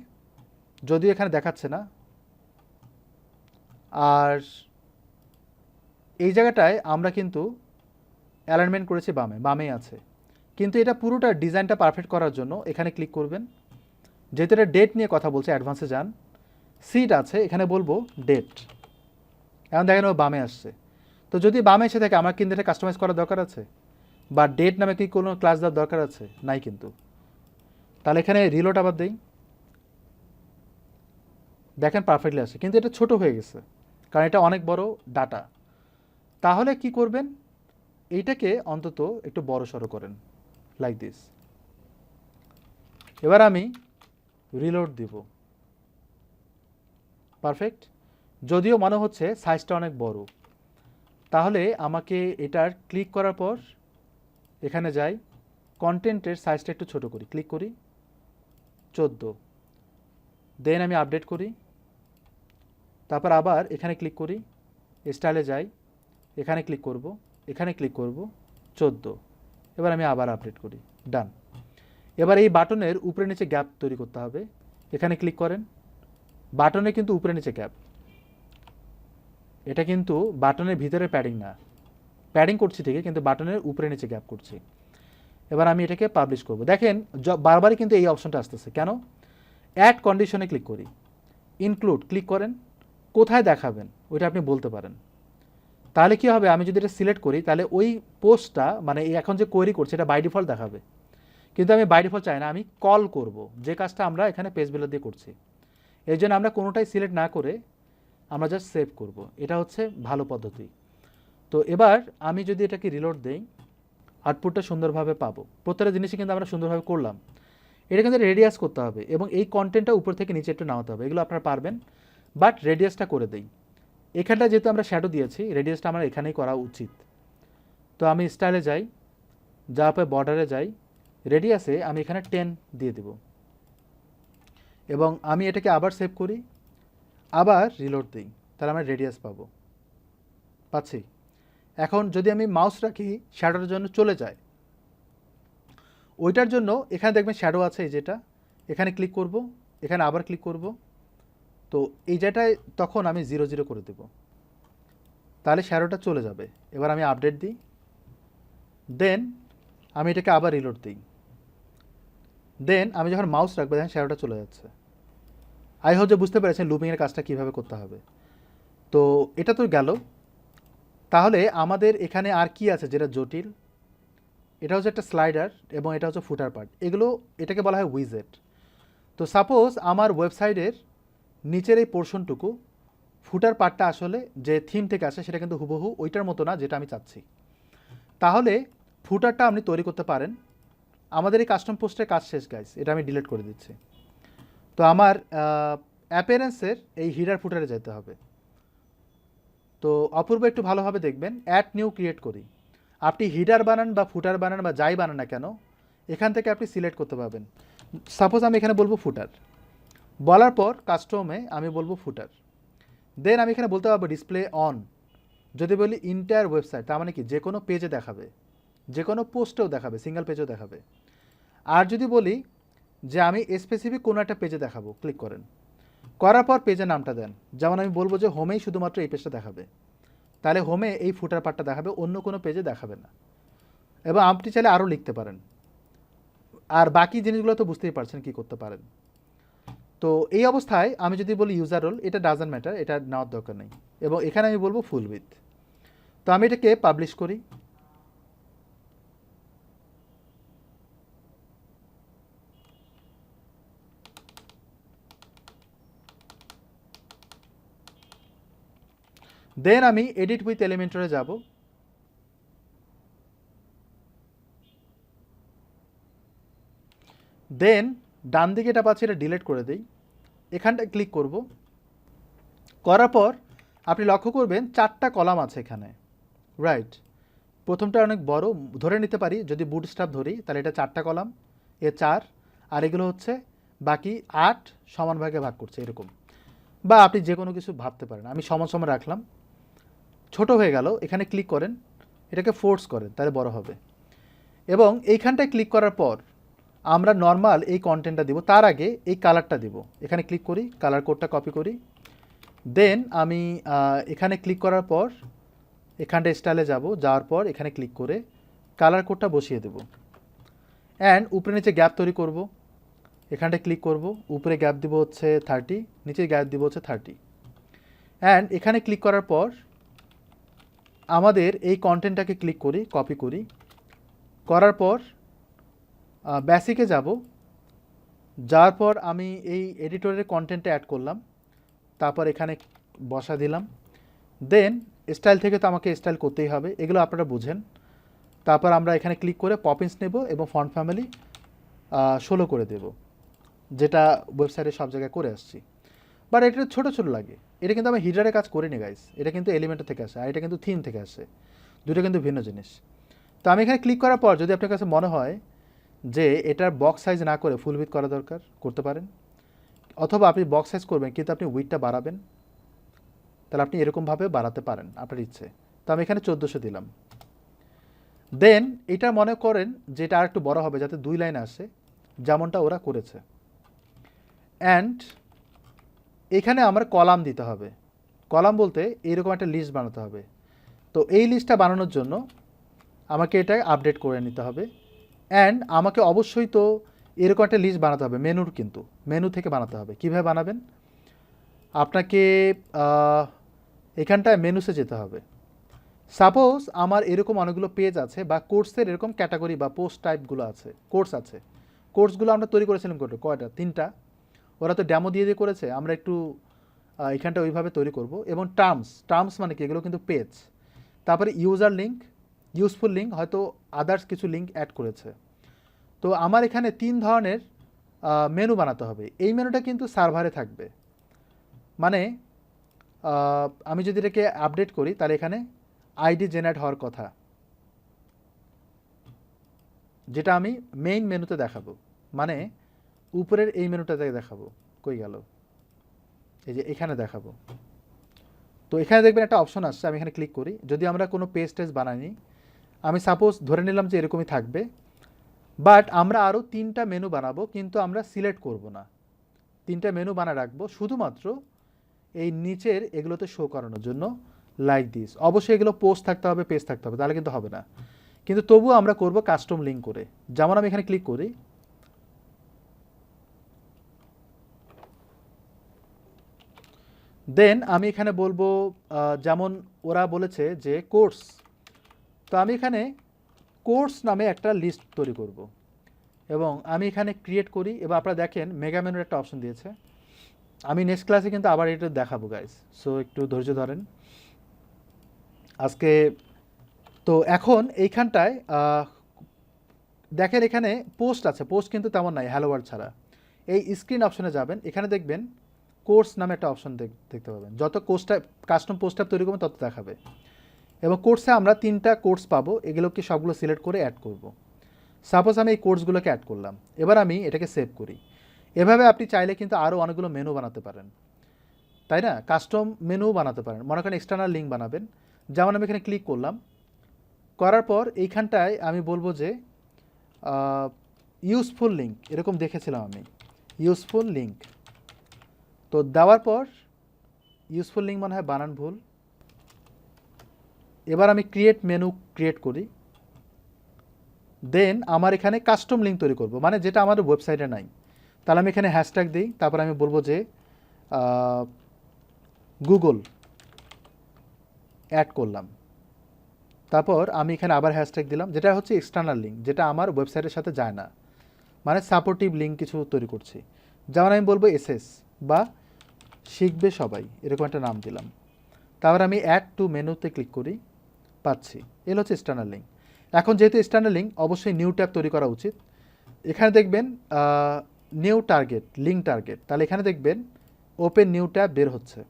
যদিও এখানে দেখাচ্ছে না, আর এই জায়গাটায় আমরা কিন্তু অ্যালাইনমেন্ট করেছি বামেই আছে, কিন্তু এটা পুরোটা ডিজাইনটা পারফেক্ট করার জন্য এখানে ক্লিক করবেন। যেহেতু এটা ডেট নিয়ে কথা বলছে, অ্যাডভান্সে যান, সিট আছে, এখানে বলবো ডেট, এখন দেখেন ও বামে আসছে। তো যদি বামে এসে থাকে, আমার কিন্তু এটা কাস্টমাইজ করার দরকার আছে, বা ডেট নামে কি কোনো ক্লাস দেওয়ার দরকার আছে, নাই কিন্তু। তাহলে এখানে রিলোড আবার দেই, দেখেন পারফেক্টলি আসে, কিন্তু এটা ছোট হয়ে গেছে, কারণ এটা অনেক বড় ডাটা। তাহলে কি করবেন, এইটাকে অন্তত একটু বড় সড়ো করেন, লাইক দিস। এবার আমি রিলোড দিব, পারফেক্ট। যদিও মনে হচ্ছে সাইজটা অনেক বড়, তাহলে আমাকে এটার ক্লিক করার পর এখানে যাই, কন্টেন্টের সাইজটা একটু ছোট করি, ক্লিক করি 14, দেন আমি আপডেট করি, তারপর আবার এখানে ক্লিক করি, স্টাইলে যাই, এখানে ক্লিক করব, এখানে ক্লিক করব 14, এবার আমি আবার আপডেট করি, ডান। এবার এই বাটনের উপরে নিচে গ্যাপ তৈরি করতে হবে, এখানে ক্লিক করেন, বাটনে কিন্তু উপরে নিচে গ্যাপ, এটা কিন্তু বাটনের ভিতরে প্যাডিং না, প্যাডিং করছি ঠিকই, কিন্তু বাটনের উপরে নিচে গ্যাপ করছি। এবার আমি এটাকে পাবলিশ করব, দেখেন বারবারই কিন্তু এই অপশনটা আসতেছে কেন। অ্যাড কন্ডিশনে ক্লিক করি, ইনক্লুড ক্লিক করেন, কোথায় দেখাবেন ওইটা আপনি বলতে পারেন। তাহলে কি হবে, আমি যদি এটা সিলেক্ট করি, তাহলে ওই পোস্টটা মানে এখন যে কোয়েরি করছে এটা বাই ডিফল্ট দেখাবে, কিন্তু আমি বাই ডিফল্ট চাই না, আমি কল করব যে কাজটা আমরা এখানে পেজ বিল্ডার দিয়ে করছি। এই জন্য আমরা কোনোটাই সিলেক্ট না করে আমরা জাস্ট সেভ করব, এটা হচ্ছে ভালো পদ্ধতি। তো এবার আমি যদি এটাকে রিলোড দেই, আউটপুটটা সুন্দরভাবে পাবো। প্রত্যেকটা জিনিসই কিন্তু আমরা সুন্দরভাবে করলাম। এটা কিন্তু রেডিয়াস করতে হবে এবং এই কন্টেন্টটা উপর থেকে নিচে একটু নামাতে হবে, এগুলো আপনারা পারবেন, বাট রেডিয়াসটা করে দেই। এখানটা যেহেতু আমরা শ্যাডো দিয়েছি, রেডিয়াসটা আমার এখানেই করা উচিত। তো আমি স্টাইলে যাই, যাওয়ার পর বর্ডারে যাই, রেডিয়াসে আমি এখানে 10 দিয়ে দেব এবং আমি এটাকে আবার সেভ করি, আবার রিলোড দিই, তাহলে আমরা রেডিয়াস পাচ্ছি। এখন যদি আমি মাউস রাখি, শ্যাডোর জন্য চলে যায়, ওইটার জন্য এখানে দেখবেন শ্যাডো আছে, এই যেটা, এখানে ক্লিক করব, এখানে আবার ক্লিক করব, তো এই জায়গাটায় তখন আমি 0 0 করে দেব, তাহলে শ্যাডোটা চলে যাবে। এবার আমি আপডেট দিই, দেন আমি এটাকে আবার রিলোড দিই, দেন আমি যখন মাউস রাখবো দেখেন শ্যাডোটা চলে যাচ্ছে। আই হোপ যে বুঝতে পেরেছেন লুপিংয়ের কাজটা কীভাবে করতে হবে। তো এটা তো গেল। তাহলে আমাদের এখানে আর কি আছে যেটা জটিল? এটা হচ্ছে একটা স্লাইডার এবং এটা হচ্ছে ফুটার পার্ট, এটাকে বলা হয় উইজেট। তো সাপোজ আমার ওয়েবসাইটের নিচের এই পোর্শনটুকু, ফুটার পার্টটা আসলে যে থিম থেকে আসে সেটা কিন্তু হুবহু ওইটার মতো না যেটা আমি চাচ্ছি। তাহলে ফুটারটা আপনি তৈরি করতে পারেন। আমাদের এই কাস্টম পোস্টের কাজ শেষ গাইস, এটা আমি ডিলিট করে দিচ্ছি। তো আমার অ্যাপিয়ারেন্সের এই হিডার ফুটারে যেতে হবে। তো অপূর্ব একটু ভালোভাবে দেখবেন, অ্যাড নিউ ক্রিয়েট করি। আপনি হিডার বানান বা ফুটার বানান বা যাই বানান না কেন, এখান থেকে আপনি সিলেক্ট করতে পারবেন। সাপোজ আমি এখানে বলবো ফুটার, বলার পর কাস্টমে আমি বলবো ফুটার, দেন আমি এখানে বলতে পারবো ডিসপ্লে অন। যদি বলি ইন্টায়ার ওয়েবসাইট, তার মানে কি যে কোনো পেজে দেখাবে, যে কোনো পোস্টেও দেখাবে, সিঙ্গেল পেজেও দেখাবে। আর যদি বলি যে আমি স্পেসিফিক কোনো একটা পেজে দেখাবো, ক্লিক করেন, করার পর পেজের নামটা দেন। যেমন আমি বলবো যে হোমেই শুধুমাত্র এই পেজটা দেখাবে, তাহলে হোমে এই ফুটার পার্টটা দেখাবে, অন্য কোনো পেজে দেখাবে না। এবং আপনি চাইলে আরও লিখতে পারেন। আর বাকি জিনিসগুলো তো বুঝতেই পারছেন কি করতে পারেন। তো এই অবস্থায় আমি যদি বলি ইউজার রোল, এটা ডাজন্ট ম্যাটার, এটা নেওয়ার দরকার নেই। এবং এখানে আমি বলবো ফুল উইথ। তো আমি এটাকে পাবলিশ করি, দেন আমি এডিট উইথ এলিমেন্টরে যাব, দেন ডান দিকে এটা পাচ্ছি, এটা ডিলিট করে দিই, এখানটায় ক্লিক করব, করার পর আপনি লক্ষ্য করবেন 4টা কলাম আছে এখানে, রাইট। প্রথমটা অনেক বড়, ধরে নিতে পারি যদি বুটস্ট্র্যাপ ধরি তাহলে এটা 4টা কলাম, 4, আর এগুলো হচ্ছে বাকি 8 সমান ভাগে ভাগ করছে এরকম। বা আপনি যে কোনো কিছু ভাবতে পারেন, আমি সমান সমান রাখলাম, ছোট হয়ে গেল, এখানে ক্লিক করেন, এটাকে ফোর্স করেন, তাহলে বড় হবে। এবং এইখানটায় ক্লিক করার পর আমরা নর্মাল এই কন্টেন্টটা দিব, তার আগে এই কালারটা দিব। এখানে ক্লিক করি, কালার কোডটা কপি করি, দেন আমি এখানে ক্লিক করার পর এখানটা স্টাইলে যাব, যাওয়ার পর এখানে ক্লিক করে কালার কোডটা বসিয়ে দেব, অ্যান্ড উপরে নিচে গ্যাপ তৈরি করব, এখানটায় ক্লিক করব, উপরে গ্যাপ দিব হচ্ছে 30, নিচে গ্যাপ দিব হচ্ছে 30, অ্যান্ড এখানে ক্লিক করার পর আমাদের এই কন্টেন্টটাকে ক্লিক করি, কপি করি, করার পর বেসিকে যাব, যাওয়ার পর আমি এই এডিটরের কন্টেন্টটা অ্যাড করলাম, তারপর এখানে বসা দিলাম, দেন স্টাইল থেকে তো আমাকে স্টাইল করতেই হবে, এগুলো আপনারা বুঝেন। তারপর আমরা এখানে ক্লিক করে পপিন্স নেব এবং ফন্ট ফ্যামিলি 16 করে দেব, যেটা ওয়েবসাইটে সব জায়গায় করে আসছি। বাট এটা ছোটো ছোটো লাগে, এটা কিন্তু আমি হিডারে কাজ করিনি গাইস, এটা কিন্তু এলিমেন্টের থেকে আসে, আর এটা কিন্তু থিম থেকে আসে, দুটো কিন্তু ভিন্ন জিনিস। তো আমি এখানে ক্লিক করার পর যদি আপনার কাছে মনে হয় যে এটার বক্স সাইজ না করে ফুল উইথ করা দরকার, করতে পারেন। অথবা আপনি বক্স সাইজ করবেন কিন্তু আপনি উইথটা বাড়াবেন, তাহলে আপনি এরকমভাবে বাড়াতে পারেন আপনার ইচ্ছে। তো আমি এখানে 1400 দিলাম, দেন এটা মনে করেন যে এটা আর একটু বড় হবে যাতে 2 লাইন আসে, যেমনটা ওরা করেছে। অ্যান্ড এখানে আমার কলাম দিতে হবে, কলাম বলতে এইরকম একটা লিস্ট বানাতে হবে। তো এই লিস্টটা বানানোর জন্য আমাকে এটা আপডেট করে নিতে হবে, অ্যান্ড আমাকে অবশ্যই তো এরকম একটা লিস্ট বানাতে হবে, মেনুর, কিন্তু মেনু থেকে বানাতে হবে। কীভাবে বানাবেন? আপনাকে এখানটায় মেনুসে যেতে হবে। সাপোজ আমার এরকম অনেকগুলো পেজ আছে বা কোর্সের এরকম ক্যাটাগরি বা পোস্ট টাইপগুলো আছে, কোর্স আছে, কোর্সগুলো আমরা তৈরি করেছিলাম কয়টা? 3টা। ওরা তো ডেমো দিয়ে দিয়ে করেছে, আমরা একটু এখানটা ওইভাবে তৈরি করব। এবং টার্মস মানে কি, এগুলো কিন্তু পেজ। তারপরে ইউজার লিঙ্ক, ইউজফুল লিঙ্ক, হয়তো আদার্স কিছু লিঙ্ক অ্যাড করেছে। তো আমার এখানে 3 ধরনের মেনু বানাতে হবে। এই মেনুটা কিন্তু সার্ভারে থাকবে, মানে আমি যদি এটাকে আপডেট করি তাহলে এখানে আইডি জেনারেট হওয়ার কথা, যেটা আমি মেইন মেনুতে দেখাবো, মানে উপরের এই মেনুটাতে দেখাবো। কই গেল, এই যে এখানে দেখাবো। তো এখানে দেখবেন একটা অপশন আসছে, আমি এখানে ক্লিক করি। যদি আমরা কোনো পেজ টেজ বানাইনি, আমি সাপোজ ধরে নিলাম যে এরকমই থাকবে, বাট আমরা আরও 3টা মেনু বানাবো, কিন্তু আমরা সিলেক্ট করব না। 3টা মেনু বানায় রাখবো শুধুমাত্র এই নিচের এগুলোতে শো করানোর জন্য, লাইক দিস। অবশ্যই এগুলো পোস্ট থাকতে হবে, পেজ থাকতে হবে, তাহলে কিন্তু হবে না। কিন্তু তবুও আমরা করব কাস্টম লিঙ্ক করে। যেমন আমি এখানে ক্লিক করি, দেন আমি এখানে বলবো যেমন ওরা বলেছে যে কোর্স, তো আমি এখানে কোর্স নামে একটা লিস্ট তৈরি করব এবং আমি এখানে ক্রিয়েট করি। এবার আপনারা দেখেন মেগা মেনুর একটা অপশন দিয়েছে। আমি নেক্সট ক্লাসে কিন্তু আবার এটা দেখাবো গাইস, সো একটু ধৈর্য ধরেন আজকে। তো এখন এইখানটায় দেখেন এখানে পোস্ট আছে, পোস্ট কিন্তু তেমন নাই হ্যালো ওয়ার্ল্ড ছাড়া। এই স্ক্রিন অপশনে যাবেন, এখানে দেখবেন কোর্স নামে একটা অপশন দেখতে পাবেন। যত কোর্সটা কাস্টম পোস্ট তৈরি করবেন তত দেখাবে। এবং কোর্সে আমরা 3টা কোর্স পাবো, এগুলোকে সবগুলো সিলেক্ট করে অ্যাড করব। সাপোজ আমি এই কোর্সগুলোকে অ্যাড করলাম, এবার আমি এটাকে সেভ করি। এভাবে আপনি চাইলে কিন্তু আরও অনেকগুলো মেনু বানাতে পারেন, তাই না? কাস্টম মেনুও বানাতে পারেন। মনে করেন এক্সটার্নাল লিঙ্ক বানাবেন, যেমন আমি এখানে ক্লিক করলাম, করার পর এইখানটায় আমি বলবো যে ইউজফুল লিঙ্ক, এরকম দেখেছিলাম আমি ইউজফুল লিঙ্ক। তো দেওয়ার পর ইউজফুল লিঙ্ক মনে হয় বানান ভুল। এবার আমি ক্রিয়েট মেনু ক্রিয়েট করি, দেন আমার এখানে কাস্টম লিঙ্ক তৈরি করব, মানে যেটা আমাদের ওয়েবসাইটে নাই। তাহলে আমি এখানে হ্যাশট্যাগ দিই, তারপর আমি বলবো যে গুগল অ্যাড করলাম। তারপর আমি এখানে আবার হ্যাশট্যাগ দিলাম, যেটা হচ্ছে এক্সটার্নাল লিঙ্ক, যেটা আমার ওয়েবসাইটের সাথে যায় না, মানে সাপোর্টিভ লিঙ্ক কিছু তৈরি করছি। যেমন আমি বলবো এসএস বা শিখবে সবাই, এরকম একটা নাম দিলাম। তারপর আমি অ্যাড টু মেনুতে ক্লিক করি, পাচ্ছি এগুলো হচ্ছে এক্সটার্নাল লিঙ্ক। এখন যেহেতু এক্সটার্নাল লিঙ্ক, অবশ্যই নিউ ট্যাব তৈরি করা উচিত। এখানে দেখবেন নিউ টার্গেট, লিঙ্ক টার্গেট, তাহলে এখানে দেখবেন ওপেন নিউ ট্যাব বের হচ্ছে।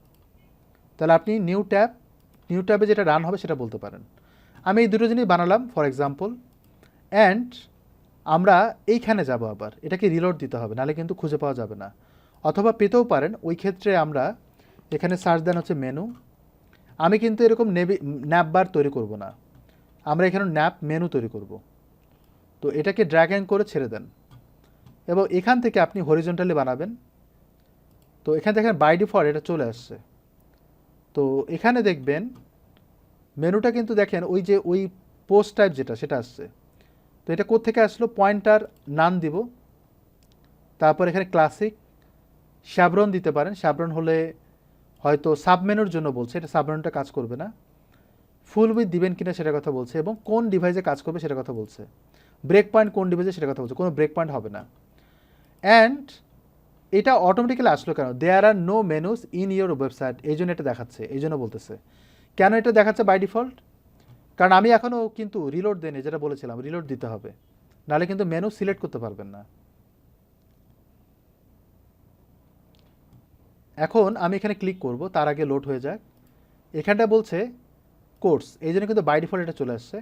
তাহলে আপনি নিউ ট্যাবে যেটা রান হবে সেটা বলতে পারেন। আমি এই দুটো জিনিস বানালাম ফর এক্সাম্পল, অ্যান্ড আমরা এইখানে যাব, আবার এটাকে রিলোড দিতে হবে, নাহলে কিন্তু খুঁজে পাওয়া যাবে না। অথবা পেতেও পারেন, ওই ক্ষেত্রে আমরা এখানে সার্চ দেন হচ্ছে মেনু। আমি কিন্তু এরকম ন্যাপ বার তৈরি করব না, আমরা এখানে ন্যাপ মেনু তৈরি করব। তো এটাকে ড্র্যাগ অ্যান্ড করে ছেড়ে দেন এবং এখান থেকে আপনি হরিজন্টালি বানাবেন। তো এখানে দেখেন বাই ডিফল্ট এটা চলে আসছে। তো এখানে দেখবেন মেনুটা কিন্তু দেখেন ওই যে ওই পোস্ট টাইপ যেটা সেটা আসছে। তো এটা কোত্থেকে আসলো, পয়েন্টার নান দিব, তারপর এখানে ক্লাসিক শ্যাব্রন দিতে পারেন। শ্যাব্রন হলে হয়তো সাবমেনুর জন্য বলছে, এটা সাবমেনুটা কাজ করবে না। ফুল উইথ দিবেন কিনা সেটা কথা বলছে, এবং কোন ডিভাইসে কাজ করবে সেটা কথা বলছে। ব্রেক পয়েন্ট কোন ডিভাইসে সেটা কথা বলছে, কোনো ব্রেক পয়েন্ট হবে না। অ্যান্ড এটা অটোমেটিক্যালি আসলো কেন, there are no menus in your website, এই জন্য এটা দেখাচ্ছে, এই জন্য বলতেছে। কেন এটা দেখাচ্ছে বাই ডিফল্ট, কারণ আমি এখনও কিন্তু রিলোড দেইনি, যেটা বলেছিলাম রিলোড দিতে হবে, নাহলে কিন্তু মেনু সিলেক্ট করতে পারবেন না। এখন আমি এখানে ক্লিক করব, তার আগে লোড হয়ে যাক। এখানটা বলছে কোর্স, এই জন্য কিন্তু বাই ডিফল্ট এটা চলে আসছে।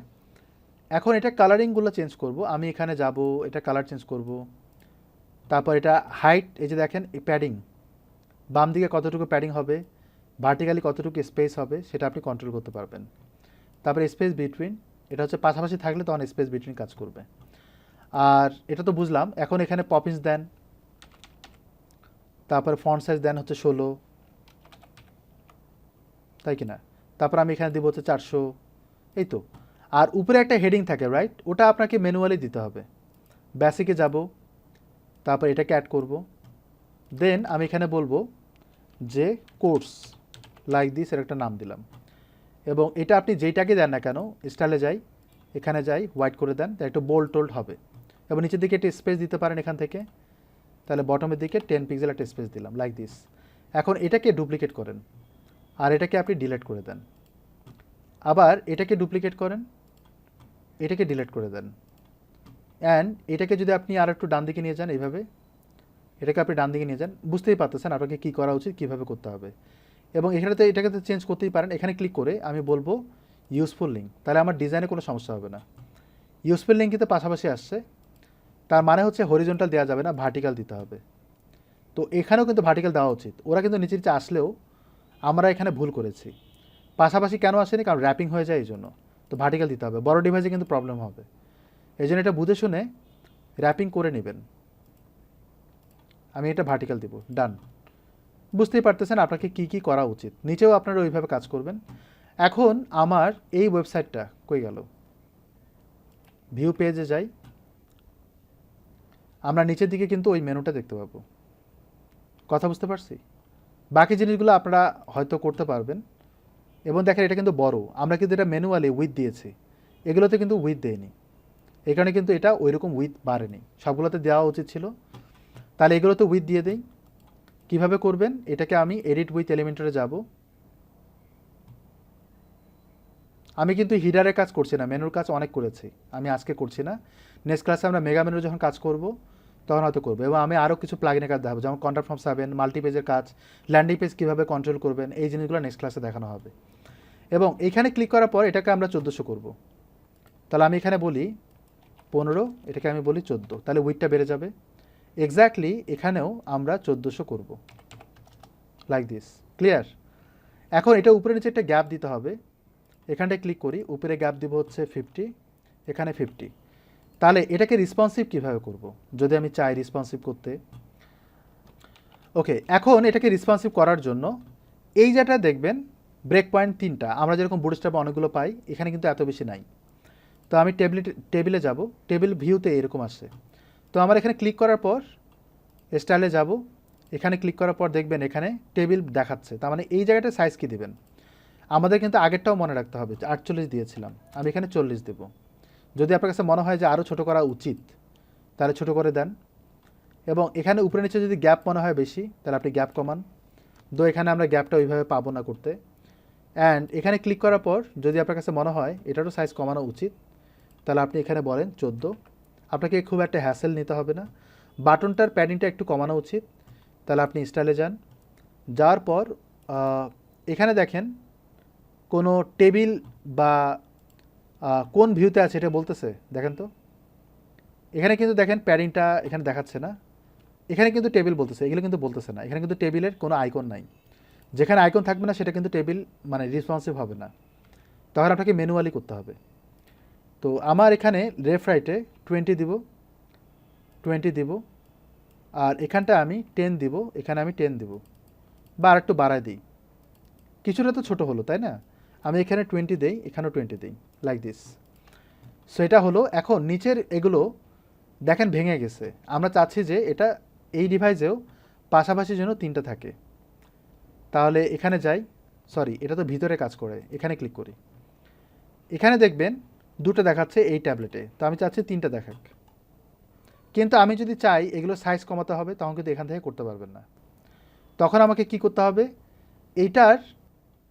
এখন এটা কালারিংগুলো চেঞ্জ করব, আমি এখানে যাব, এটা কালার চেঞ্জ করব। তারপর এটা হাইট, এই যে দেখেন প্যাডিং, বাম দিকে কতটুকু প্যাডিং হবে, ভার্টিক্যালি কতটুকু স্পেস হবে, সেটা আপনি কন্ট্রোল করতে পারবেন। তারপরে স্পেস বিটুইন, এটা হচ্ছে পাশাপাশি থাকলে তখন স্পেস বিটুইন কাজ করবে। আর এটা তো বুঝলাম। এখন এখানে পপিন্স দেন, তারপরে ফন্ট সাইজ দেন হচ্ছে 16, তাই কি না? তারপর আমি এখানে দিব হচ্ছে 400, এই তো। আর উপরে একটা হেডিং থাকে রাইট, ওটা আপনাকে ম্যানুয়ালি দিতে হবে। বেসিকে যাব, তারপর এটাকে অ্যাড করব, দেন আমি এখানে বলবো যে কোর্স লাইক দিস, এর একটা নাম দিলাম। এবং এটা আপনি যেইটাকে দেন না কেন, স্টাইলে যাই, এখানে যাই, হোয়াইট করে দেন, তাই একটু বোল্ড টোল্ড হবে। এবং নিচের দিকে একটা স্পেস দিতে পারেন এখান থেকে, তাহলে বটমের দিকে 10 পিক্সেল একটা স্পেস দিলাম লাইক দিস। এখন এটাকে ডুপ্লিকেট করেন আর এটাকে আপনি ডিলিট করে দেন। আবার এটাকে ডুপ্লিকেট করেন, এটাকে ডিলিট করে দেন। অ্যান্ড এটাকে যদি আপনি আর একটু ডান দিকে নিয়ে যান এইভাবে, এটাকে আপনি ডান দিকে নিয়ে যান, বুঝতেই পারতেছেন আপনাকে কী করা উচিত, কীভাবে করতে হবে। এবং এখানে তো এটাকে তো চেঞ্জ করতেই পারেন। এখানে ক্লিক করে আমি বলবো ইউজফুল লিঙ্ক, তাহলে আমার ডিজাইনে কোনো সমস্যা হবে না। ইউজফুল লিঙ্ক কিন্তু পাশাপাশি আসছে, তার মানে হচ্ছে হরিজন্টাল দেওয়া যাবে না, ভার্টিক্যাল দিতে হবে। তো এখানেও কিন্তু ভার্টিক্যাল দেওয়া উচিত, ওরা কিন্তু নিচে নিচে আসলেও আমরা এখানে ভুল করেছি। পাশাপাশি কেন আসেনি, কারণ র্যাপিং হয়ে যায় এই জন্য। তো ভার্টিক্যাল দিতে হবে, বড় ডিভাইসে কিন্তু প্রবলেম হবে। এই জন্য এটা বুঝে শুনে র্যাপিং করে নেবেন। আমি এটা ভার্টিক্যাল দিব, ডান। বুঝতেই পারতেছেন আপনাকে কি কি করা উচিত, নিচেও আপনারা ওইভাবে কাজ করবেন। এখন আমার এই ওয়েবসাইটটা কই গেল, ভিউ পেজে যাই, আমরা নিচের দিকে কিন্তু ওই মেনুটা দেখতে পাবো। কথা বুঝতে পারছি? বাকি জিনিসগুলো আপনারা হয়তো করতে পারবেন। এবং দেখেন এটা কিন্তু বড়, আমরা কিন্তু এটা ম্যানুয়ালি উইথ দিয়েছি, এগুলোতে কিন্তু উইথ দেয়নি, এই কারণে কিন্তু এটা ওইরকম উইথ বাড়েনি, সবগুলোতে দেওয়া উচিত ছিল। তাহলে এগুলোতে উইথ দিয়ে দেই। কীভাবে করবেন, এটাকে আমি এডিট উইথ এলিমেন্টরে যাব। আমি কিন্তু হিডারের কাজ করছি না, মেনুর কাজ অনেক করেছি, আমি আজকে করছি না। নেক্সট ক্লাসে আমরা মেগা মেনুর যখন কাজ করব তখন হয়তো করবো। এবং আমি আরও কিছু প্লাগইনের কাজ দেখাবো, যেমন কন্ট্যাক্ট ফর্ম 7, মাল্টিপেজের কাজ, ল্যান্ডিং পেজ কীভাবে কন্ট্রোল করবেন, এই জিনিসগুলো নেক্সট ক্লাসে দেখানো হবে। এবং এখানে ক্লিক করার পর এটাকে আমরা 1400 করব। তাহলে আমি এখানে বলি 15, এটাকে আমি বলি 14, তাহলে উইথটা বেড়ে যাবে। এক্স্যাক্টলি এখানেও আমরা 1400 করব, লাইক দিস। ক্লিয়ার? এখন এটা উপরে নিচে একটা গ্যাপ দিতে হবে, এখানটায় ক্লিক করি, উপরে গ্যাপ দিব হচ্ছে 50, এখানে 50। তাহলে এটাকে রেসপন্সিভ কীভাবে করব, যদি আমি চাই রেসপন্সিভ করতে। ওকে, এখন এটাকে রেসপন্সিভ করার জন্য এই যেটা দেখবেন ব্রেক পয়েন্ট 3টা, আমরা যেরকম বুটস্ট্র্যাপে অনেকগুলো পাই, এখানে কিন্তু এত বেশি নাই। তো আমি টেবিলে যাব, টেবিল ভিউতে এরকম আসছে। তো আমার এখানে ক্লিক করার পর স্টাইলে যাব, এখানে ক্লিক করার পর দেখবেন এখানে টেবিল দেখাচ্ছে, তার মানে এই জায়গাটা সাইজ কী দেবেন। আমাদের কিন্তু আগেরটাও মনে রাখতে হবে, 48 দিয়েছিলাম, আমি এখানে 40 দেব। যদি আপনার কাছে মনে হয় যে আরও ছোটো করা উচিত, তাহলে ছোটো করে দেন। এবং এখানে উপরে নিচে যদি গ্যাপ মনে হয় বেশি, তাহলে আপনি গ্যাপ কমান। তো এখানে আমরা গ্যাপটা ওইভাবে পাবো না করতে। অ্যান্ড এখানে ক্লিক করার পর যদি আপনার কাছে মনে হয় এটারও সাইজ কমানো উচিত, তাহলে আপনি এখানে বলেন 14। আপনাকে খুব একটা হ্যাসেল নিতে হবে না। বাটনটার প্যাডিংটা একটু কমানো উচিত, তাহলে আপনি স্টাইলে যান। যাওয়ার পর এখানে দেখেন কোনো টেবিল বা কোন ভিউতে আছে এটা বলতেছে, দেখেন তো। এখানে কিন্তু দেখেন প্যাডিংটা এখানে দেখাচ্ছে না, এখানে কিন্তু টেবিল বলতেছে, এগুলো কিন্তু বলতেছে না। এখানে কিন্তু টেবিলের কোনো আইকন নাই, যেখানে আইকন থাকবে না সেটা কিন্তু টেবিল মানে রেসপন্সিভ হবে না, তখন আপনাকে ম্যানুয়ালি করতে হবে। তো আমার এখানে লেফট রাইটে 20 দিব, 20 দিব, আর এখানটা আমি 10 দিব, এখানে আমি 10 দিব, বা আর একটু বাড়ায় দিই, কিছুটা তো ছোটো হলো তাই না। আমি এখানে 20 দেই, এখানেও 20 দিই, লাইক দিস। সো এটা হলো। এখন নিচের এগুলো দেখেন ভেঙে গেছে, আমরা চাচ্ছি যে এটা এই ডিভাইসেও পাশাপাশি যেন 3টা থাকে। তাহলে এখানে যাই, সরি এটা তো ভিতরে কাজ করে, এখানে ক্লিক করি, এখানে দেখবেন 2টা দেখাচ্ছে এই ট্যাবলেটে, তো আমি চাচ্ছি 3টা দেখাক। কিন্তু আমি যদি চাই এগুলো সাইজ কমাতে হবে, তখন কিন্তু এখান থেকে করতে পারবেন না। তখন আমাকে কি করতে হবে, এইটার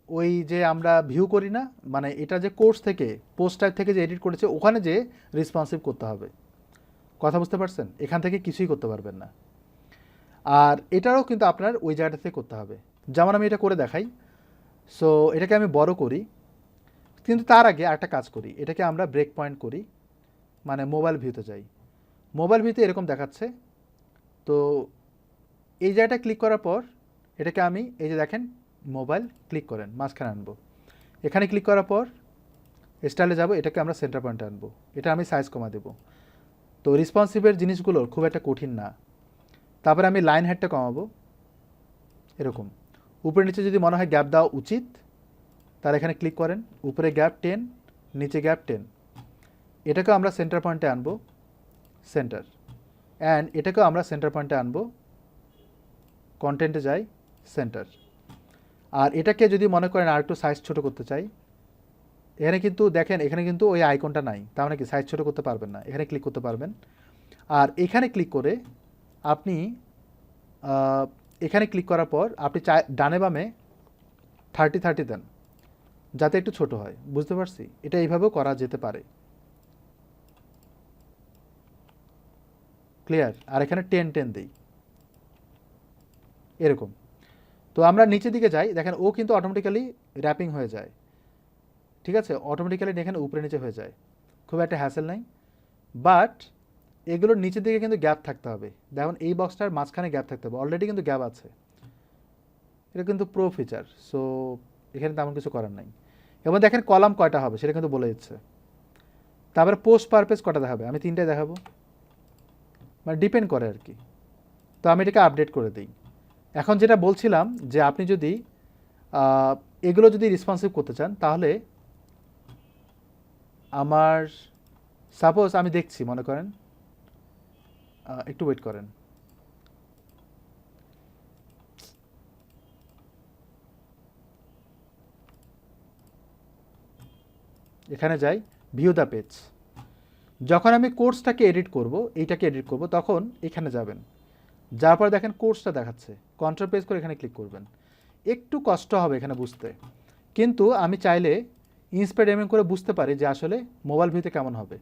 ওই যে আমরা ভিউ করি না, মানে এটা যে কোর্স থেকে পোস্টার থেকে যে এডিট করেছে ওখানে যে রেসপন্সিভ করতে হবে। কথা বুঝতে পারছেন? এখান থেকে কিছুই করতে পারবেন না। আর এটারও কিন্তু আপনার ওই জায়গাটা থেকে করতে হবে। যেমন আমি এটা করে দেখাই। সো এটাকে আমি বড় করি, কিন্তু তার আগে আরেকটা কাজ করি, এটাকে আমরা ব্রেক পয়েন্ট করি, মানে মোবাইল ভিউতে যাই। মোবাইল ভিউতে এরকম দেখাচ্ছে। তো এই জায়গাটা ক্লিক করার পর এটাকে আমি এই যে দেখেন মোবাইল ক্লিক করেন, মাঝখানে আনবো। এখানে ক্লিক করার পর স্টাইলে যাব, এটাকে আমরা সেন্টার পয়েন্টে আনবো, এটা আমি সাইজ কমা দেবো। তো রেসপন্সিভের জিনিসগুলো খুব একটা কঠিন না। তারপরে আমি লাইন হেডটা কমাবো, এরকম উপরে নিচে যদি মনে হয় গ্যাপ দেওয়া উচিত, তাহলে এখানে ক্লিক করেন, উপরে গ্যাপ 10, নিচে গ্যাপ 10। এটাকেও আমরা সেন্টার পয়েন্টে আনবো, সেন্টার। অ্যান্ড এটাকেও আমরা সেন্টার পয়েন্টে আনবো, কন্টেন্টে যাই, সেন্টার। আর এটাকে যদি মনে করেন আর একটু সাইজ ছোটো করতে চাই, এখানে কিন্তু দেখেন এখানে কিন্তু ওই আইকনটা নাই, তার মানে কি সাইজ ছোটো করতে পারবেন না, এখানে ক্লিক করতে পারবেন। আর এখানে ক্লিক করে আপনি এখানে ক্লিক করার পর আপনি ডানে বামে 30-30 দেন, যাতে একটু ছোট হয়। বুঝতে পারছি? এটা এইভাবেও করা যেতে পারে। ক্লিয়ার? আর এখানে 10-10 দিই, এরকম। তো আমরা নিচের দিকে যাই, দেখেন ও কিন্তু অটোমেটিক্যালি র্যাপিং হয়ে যায়। ঠিক আছে, অটোমেটিক্যালি এখানে উপরে নিচে হয়ে যায়, খুব একটা হ্যাসেল নাই। বাট এগুলোর নিচের দিকে কিন্তু গ্যাপ থাকতে হবে। দেখুন এই বক্সটার মাঝখানে গ্যাপ থাকতে হবে, অলরেডি কিন্তু গ্যাপ আছে। এটা কিন্তু প্রো ফিচার, সো এখানে তেমন কিছু করার নাই। এবং দেখেন কলাম কয়টা হবে সেটা কিন্তু বলে দিচ্ছে। তারপরে পোস্ট পারপেজ কটা দেখাবে, আমি 3টাই দেখাবো, মানে ডিপেন্ড করে আর কি। তো আমি এটাকে আপডেট করে দিই। এখন যেটা বলছিলাম যে আপনি যদি এগুলো যদি রেসপন্সিভ করতে চান, তাহলে আমার সাপোজ আমি দেখছি, মনে করেন একটু ওয়েট করেন, এখানে যাই, ভিউ দ্য পেজ। যখন আমি কোর্সটাকে এডিট করব, এইটাকে এডিট করব, তখন এখানে যাবেন, যার পর দেখেন কোর্সটা দেখাচ্ছে, কন্ট্রোল প্রেস করে এখানে ক্লিক করবেন। একটু কষ্ট হবে এখানে বুঝতে, কিন্তু আমি চাইলে ইন্সপায়ার এমএম করে বুঝতে পারি যে আসলে মোবাইল ভিউতে কেমন হবে।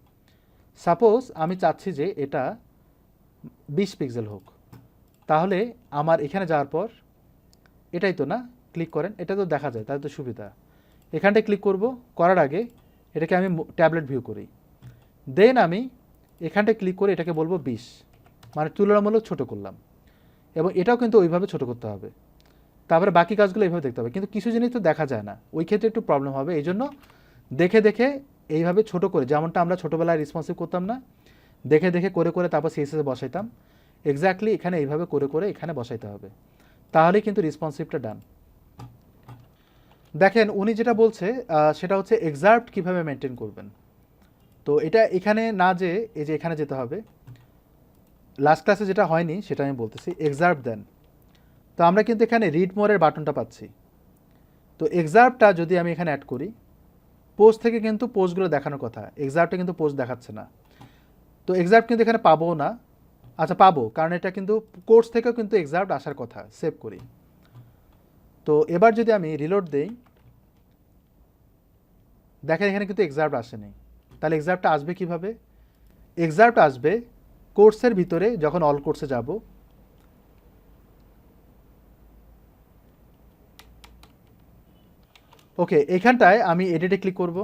সাপোজ আমি চাচ্ছি যে এটা 20 পিক্সেল হোক, তাহলে আমার এখানে যাওয়ার পর, এটাই তো না, ক্লিক করেন, এটা তো দেখা যায়, তাহলে তো সুবিধা। এখানটায় ক্লিক করব, করার আগে এটাকে আমি ট্যাবলেট ভিউ করি, দেন আমি এখানটায় ক্লিক করে এটাকে বলবো 20, মানে তুলনামূলক ছোট করলাম। এবং এটাও কিন্তু ওইভাবে ছোট করতে হবে। তারপরে বাকি কাজগুলো এইভাবে দেখতে হবে, কিন্তু কিছু জিনিস তো দেখা যায় না, ওই ক্ষেত্রে একটু প্রবলেম হবে। এই জন্য দেখে দেখে এইভাবে ছোট করে, যেমনটা আমরা ছোটোবেলায় রেসপন্সিভ করতাম না, দেখে দেখে করে করে তারপর সিএসএসে বসাইতাম, এক্স্যাক্টলি এখানে এইভাবে করে করে এখানে বসাইতে হবে, তাহলে কিন্তু রেসপন্সিভটা ডান। দেখেন উনি যেটা বলছে সেটা হচ্ছে এক্সার্ট কীভাবে মেনটেন করবেন। তো এটা এখানে না, যে এই যে এখানে যেতে হবে, লাস্ট ক্লাসে যেটা হয়নি সেটা আমি বলতেছি, এক্সার্ট দেন। তো আমরা কিন্তু এখানে রিড মোরের বাটনটা পাচ্ছি। তো এক্সার্টটা যদি আমি এখানে অ্যাড করি, পোস্ট থেকে কিন্তু পোস্টগুলো দেখানোর কথা, এক্সার্টে কিন্তু পোস্ট দেখাচ্ছে না। তো এক্সার্ট কিন্তু এখানে পাবো না, আচ্ছা পাবো, কারণ এটা কিন্তু কোর্স থেকেও কিন্তু এক্সার্ট আসার কথা। সেভ করি। তো এবার যদি আমি রিলোড দেই, দেখেন এখানে কিন্তু এক্সার্ট আসেনি। তাহলে এক্সার্টটা আসবে কিভাবে? এক্সার্ট আসবে কোর্সের ভিতরে, যখন অল কোর্সে যাব, ওকে, এখানটায় আমি এডিটে ক্লিক করব,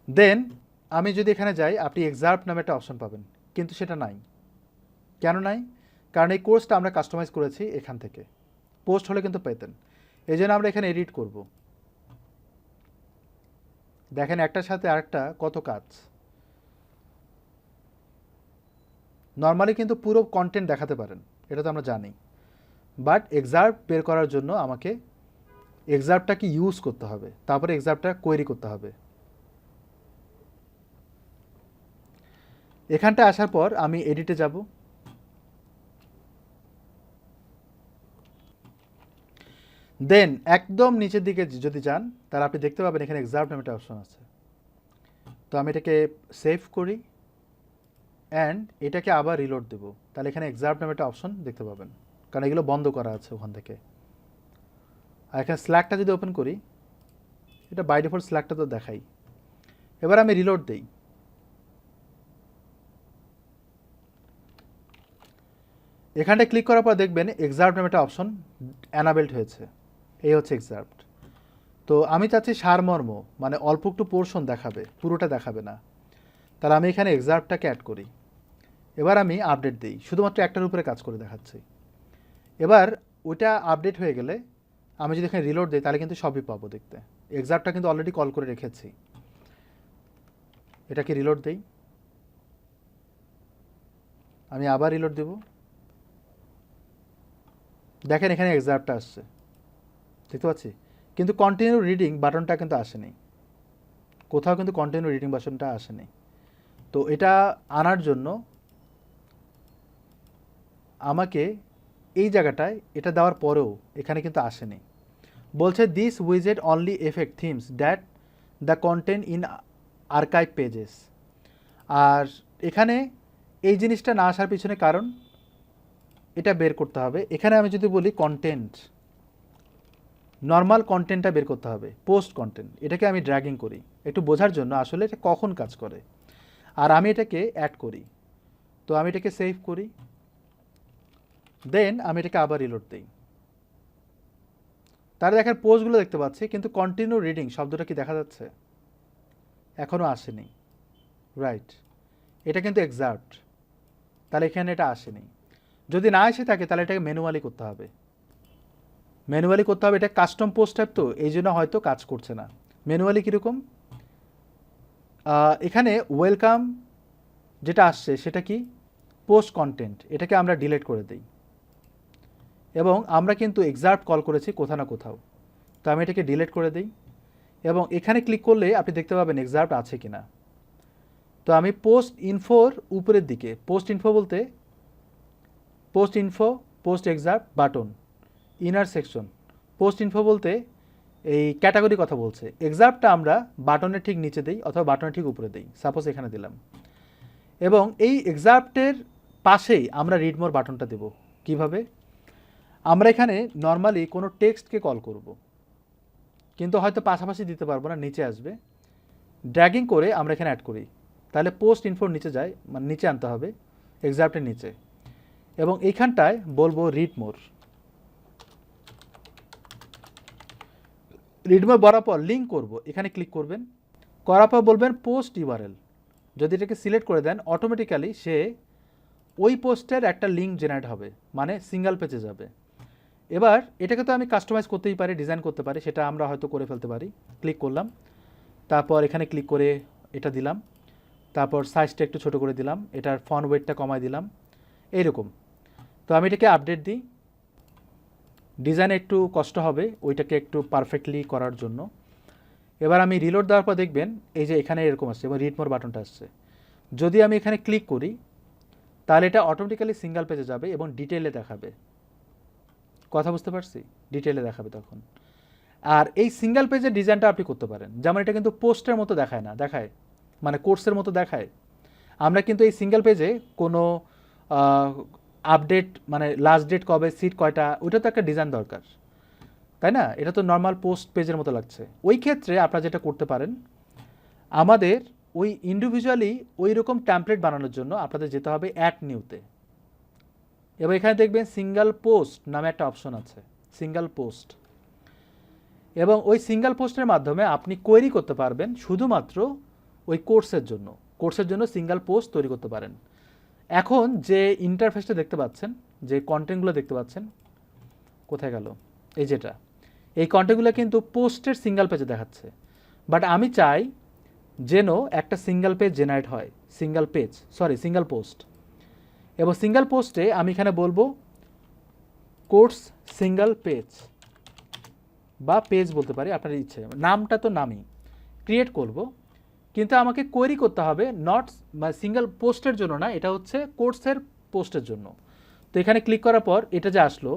দেন আমি যদি এখানে যাই, আপনি এক্সার্ট নামে একটা অপশন পাবেন, কিন্তু সেটা নাই। কেন নাই? কারণ এই কোর্সটা আমরা কাস্টমাইজ করেছি এখান থেকে, পোস্ট হলে কিন্তু পেতেন। এই জন্য আমরা এখানে এডিট করব। দেখেন একটার সাথে আরেকটা কত কাজ। নর্মালি কিন্তু পুরো কন্টেন্ট দেখাতে পারেন, এটা তো আমরা জানি, বাট এক্সার্ট বের করার জন্য আমাকে এক্সার্টটাকে ইউজ করতে হবে, তারপরে এক্সার্টটা কোয়েরি করতে হবে। এখানটা আসার পর আমি এডিটে যাব, দেন একদম নিচের দিকে যদি যান, তাহলে আপনি দেখতে পাবেন এখানে এক্সার্ট নামে একটা অপশন আছে। তো আমি এটাকে সেভ করি অ্যান্ড এটাকে আবার রিলোড দেব, তাহলে এখানে এক্সার্ট নামে একটা অপশন দেখতে পাবেন, কারণ এগুলো বন্ধ করা আছে ওখান থেকে। আর এখানে স্ল্যাকটা যদি ওপেন করি, এটা বাই ডিফল্ট স্ল্যাকটা তো দেখাই। এবার আমি রিলোড দিই, এখানটায় ক্লিক করার পর দেখবেন এক্সার্ট নামে একটা অপশন অ্যানাবেলড হয়েছে। এই হচ্ছে এক্সার্ট। তো আমি চাচ্ছি সারমর্ম, মানে অল্প একটু পোর্শন দেখাবে, পুরোটা দেখাবে না। তাহলে আমি এখানে এক্সার্টটাকে অ্যাড করি। এবার আমি আপডেট দিই, শুধুমাত্র একটার উপরে কাজ করে দেখাচ্ছি। এবার ওইটা আপডেট হয়ে গেলে আমি যদি এখানে রিলোড দিই, তাহলে কিন্তু সবই পাবো দেখতে। এক্সার্টটা কিন্তু অলরেডি কল করে রেখেছি। এটাকে রিলোড দিই, আমি আবার রিলোড দেব, দেখেন এখানে এক্সার্টটা আসছে, দেখতে পাচ্ছি, কিন্তু কন্টিনিউ রিডিং বাটনটা কিন্তু আসেনি, কোথাও কিন্তু কন্টিনিউ রিডিং বাটনটা আসেনি। তো এটা আনার জন্য আমাকে এই জায়গাটায় এটা দেওয়ার পরেও এখানে কিন্তু আসেনি, বলছে দিস উইজেট only effect themes that the content in archive pages. আর এখানে এই জিনিসটা না আসার পিছনে কারণ এটা বের করতে হবে। এখানে আমি যদি বলি কন্টেন্ট, নর্মাল কন্টেন্টটা বের করতে হবে, পোস্ট কন্টেন্ট, এটাকে আমি ড্র্যাগিং করি একটু বোঝার জন্য আসলে এটা কখন কাজ করে। আর আমি এটাকে অ্যাড করি, তো আমি এটাকে সেভ করি, দেন আমি এটাকে আবার রিলোড দিই। তার দেখার পোস্টগুলো দেখতে পাচ্ছি, কিন্তু কন্টিনিউ রিডিং শব্দটা কি দেখা যাচ্ছে? এখনও আসেনি, রাইট? এটা কিন্তু এক্সাক্ট, তাহলে এখানে এটা আসেনি। যদি না এসে থাকে তাহলে এটাকে ম্যানুয়ালি করতে হবে, ম্যানুয়ালি করতে হবে। এটা কাস্টম পোস্ট টাইপ, তো এই জন্য হয়তো কাজ করছে না। ম্যানুয়ালি কীরকম, এখানে ওয়েলকাম যেটা আসছে সেটা কি পোস্ট কন্টেন্ট, এটাকে আমরা ডিলিট করে দিই এবং আমরা কিন্তু এক্সাক্ট কল করেছি কোথাও না কোথাও, তো আমি এটাকে ডিলিট করে দিই এবং এখানে ক্লিক করলে আপনি দেখতে পাবেন এক্সাক্ট আছে কিনা। তো আমি পোস্ট ইনফোর উপরের দিকে, পোস্ট ইনফো বলতে post info, post exact, button, inner section. Post info বলতে এই ক্যাটাগরি কথা বলছে, এক্সাক্টটা আমরা বাটনের ঠিক নিচে দিই অথবা বাটনের ঠিক উপরে দিই, সাপোজ এখানে দিলাম। এবং এই এক্সাক্টের পাশেই আমরা রিড মোর বাটনটা দেব। কিভাবে? আমরা এখানে নর্মালি কোনো টেক্সটকে কল করব, কিন্তু হয়তো পাশাপাশি দিতে পারবো না, নিচে আসবে, ড্র্যাগিং করে আমরা এখানে অ্যাড করি। তাহলে পোস্ট ইনফোর নিচে যায়, মানে নিচে আনতে হবে এক্সাক্টের নিচে, এবং এইখানটায় বলবো রিড মোর। রিড মোর বলার পর লিঙ্ক করব, এখানে ক্লিক করবেন, করার পর বলবেন পোস্ট ইউআরএল। যদি এটাকে সিলেক্ট করে দেন অটোমেটিক্যালি সে ওই পোস্টের একটা লিঙ্ক জেনারেট হবে, মানে সিঙ্গেল পেজে যাবে। এবার এটাকে তো আমি কাস্টমাইজ করতেই পারি, ডিজাইন করতে পারি, সেটা আমরা হয়তো করে ফেলতে পারি। ক্লিক করলাম, তারপর এখানে ক্লিক করে এটা দিলাম, তারপর সাইজটা একটু ছোট করে দিলাম, এটার ফন্ট ওয়েটটা কমায় দিলাম, এইরকম। তো আমি এটাকে আপডেট দিই, ডিজাইন একটু কষ্ট হবে ওইটাকে একটু পারফেক্টলি করার জন্য। এবার আমি রিলোড দেওয়ার পর দেখবেন এই যে এখানে এরকম আসছে এবং রিড মোর বাটনটা আসছে। যদি আমি এখানে ক্লিক করি তাহলে এটা অটোমেটিক্যালি সিঙ্গেল পেজে যাবে এবং ডিটেইলে দেখাবে। কথা বুঝতে পারছি? ডিটেইলে দেখাবে তখন। আর এই সিঙ্গেল পেজের ডিজাইনটা আপনি করতে পারেন, যেমন এটা কিন্তু পোস্টের মতো দেখায় না, দেখায় মানে কোর্সের মতো দেখায়। আমরা কিন্তু এই সিঙ্গেল পেজে কোনো আপডেট মানে লাস্ট ডেট কবে, সিট কয়টা, ওইটা তো একটা ডিজাইন দরকার, তাই না? এটা তো নর্মাল পোস্ট পেজের মতো লাগছে। ওই ক্ষেত্রে আপনারা যেটা করতে পারেন, আমাদের ওই ইন্ডিভিজুয়ালি ওই রকম ট্যাম্পলেট বানানোর জন্য আপনাদের যেতে হবে অ্যাড নিউতে। এবার এখানে দেখবেন সিঙ্গেল পোস্ট নামে একটা অপশন আছে, সিঙ্গেল পোস্ট। এবং ওই সিঙ্গেল পোস্টের মাধ্যমে আপনি কোয়েরি করতে পারবেন শুধুমাত্র ওই কোর্সের জন্য সিঙ্গেল পোস্ট তৈরি করতে পারেন। এখন যে ইন্টারফেসটা দেখতে পাচ্ছেন, যে কন্টেন্টগুলো দেখতে পাচ্ছেন, কোথায় গেল, এই যেটা, এই কন্টেন্টগুলো কিন্তু পোস্টের সিঙ্গেল পেজে দেখাচ্ছে, বাট আমি চাই যেন একটা সিঙ্গেল পেজ জেনারেট হয়, সিঙ্গেল পোস্ট। এবং সিঙ্গেল পোস্টে আমি এখানে বলবো কোর্স সিঙ্গেল পেজ বা পেজ বলতে পারি, আপনার ইচ্ছে, নামটা তো নামই ক্রিয়েট করব, কিন্তু আমাকে কোয়েরি করতে হবে নট সিঙ্গেল পোস্টের জন্য না, এটা হচ্ছে কোর্সের পোস্টের জন্য। তো এখানে ক্লিক করার পর এটা যে আসলো,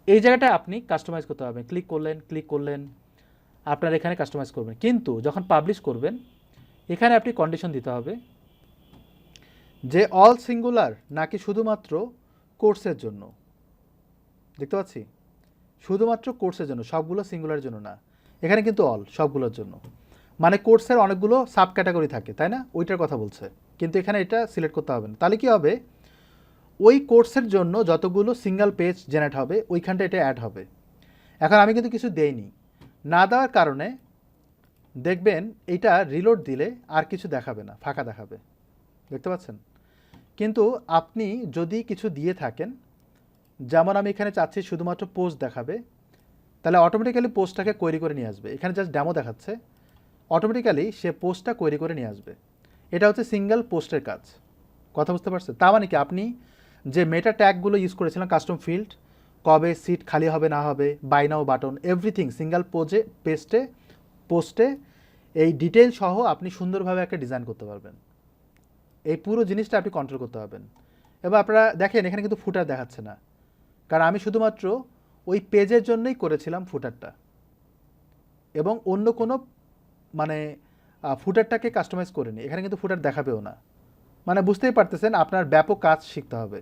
এই জায়গাটা আপনি কাস্টমাইজ করতে হবে। ক্লিক করলেন আপনার এখানে কাস্টমাইজ করবেন, কিন্তু যখন পাবলিশ করবেন এখানে আপনি কন্ডিশন দিতে হবে যে অল সিঙ্গুলার নাকি শুধুমাত্র কোর্সের জন্য। দেখতে পাচ্ছি শুধুমাত্র কোর্সের জন্য, সবগুলো সিঙ্গুলার জন্য না। এখানে কিন্তু অল, সবগুলোর জন্য, মানে কোর্সের অনেকগুলো সাব ক্যাটাগরি থাকে, তাই না? ওইটার কথা বলছে, কিন্তু এখানে এটা সিলেক্ট করতে হবে না। তাহলে কি হবে, ওই কোর্সের জন্য যতগুলো সিঙ্গেল পেজ জেনারেট হবে ওইখানটা এটা অ্যাড হবে। এখন আমি কিন্তু কিছু দেইনি, না দেওয়ার কারণে দেখবেন এটা রিলোড দিলে আর কিছু দেখাবে না, ফাঁকা দেখাবে, দেখতে পাচ্ছেন? কিন্তু আপনি যদি কিছু দিয়ে থাকেন, যেমন আমি এখানে চাচ্ছি শুধুমাত্র পোস্ট দেখাবে, তাহলে অটোমেটিক্যালি পোস্টটাকে কোয়েরি করে নিয়ে আসবে। এখানে জাস্ট ডেমো দেখাচ্ছে, অটোমেটিক্যালি সে পোস্টটা কোয়েরি করে নিয়ে আসবে। এটা হচ্ছে সিঙ্গেল পোস্টের কাজ। কথা বুঝতে পারছেন? তার মানে কি, আপনি যে মেটা ট্যাগগুলো ইউজ করেছিলেন, কাস্টম ফিল্ড, কবে সিট খালি হবে না হবে, buy now button, everything single পোস্টে এই ডিটেল সহ আপনি সুন্দরভাবে একটা ডিজাইন করতে পারবেন। এই পুরো জিনিসটা আপনি কন্ট্রোল করতে পারবেন। এবার আপনারা দেখেন এখানে কিন্তু ফুটার দেখাচ্ছে না, কারণ আমি শুধুমাত্র ওই পেজের জন্যই করেছিলাম ফুটারটা, এবং অন্য কোনো মানে ফুটারটাকে কাস্টমাইজ করিনি। এখানে কিন্তু ফুটার দেখাবেও না, মানে বুঝতেই পারতেছেন আপনার ব্যাপক কাজ শিখতে হবে।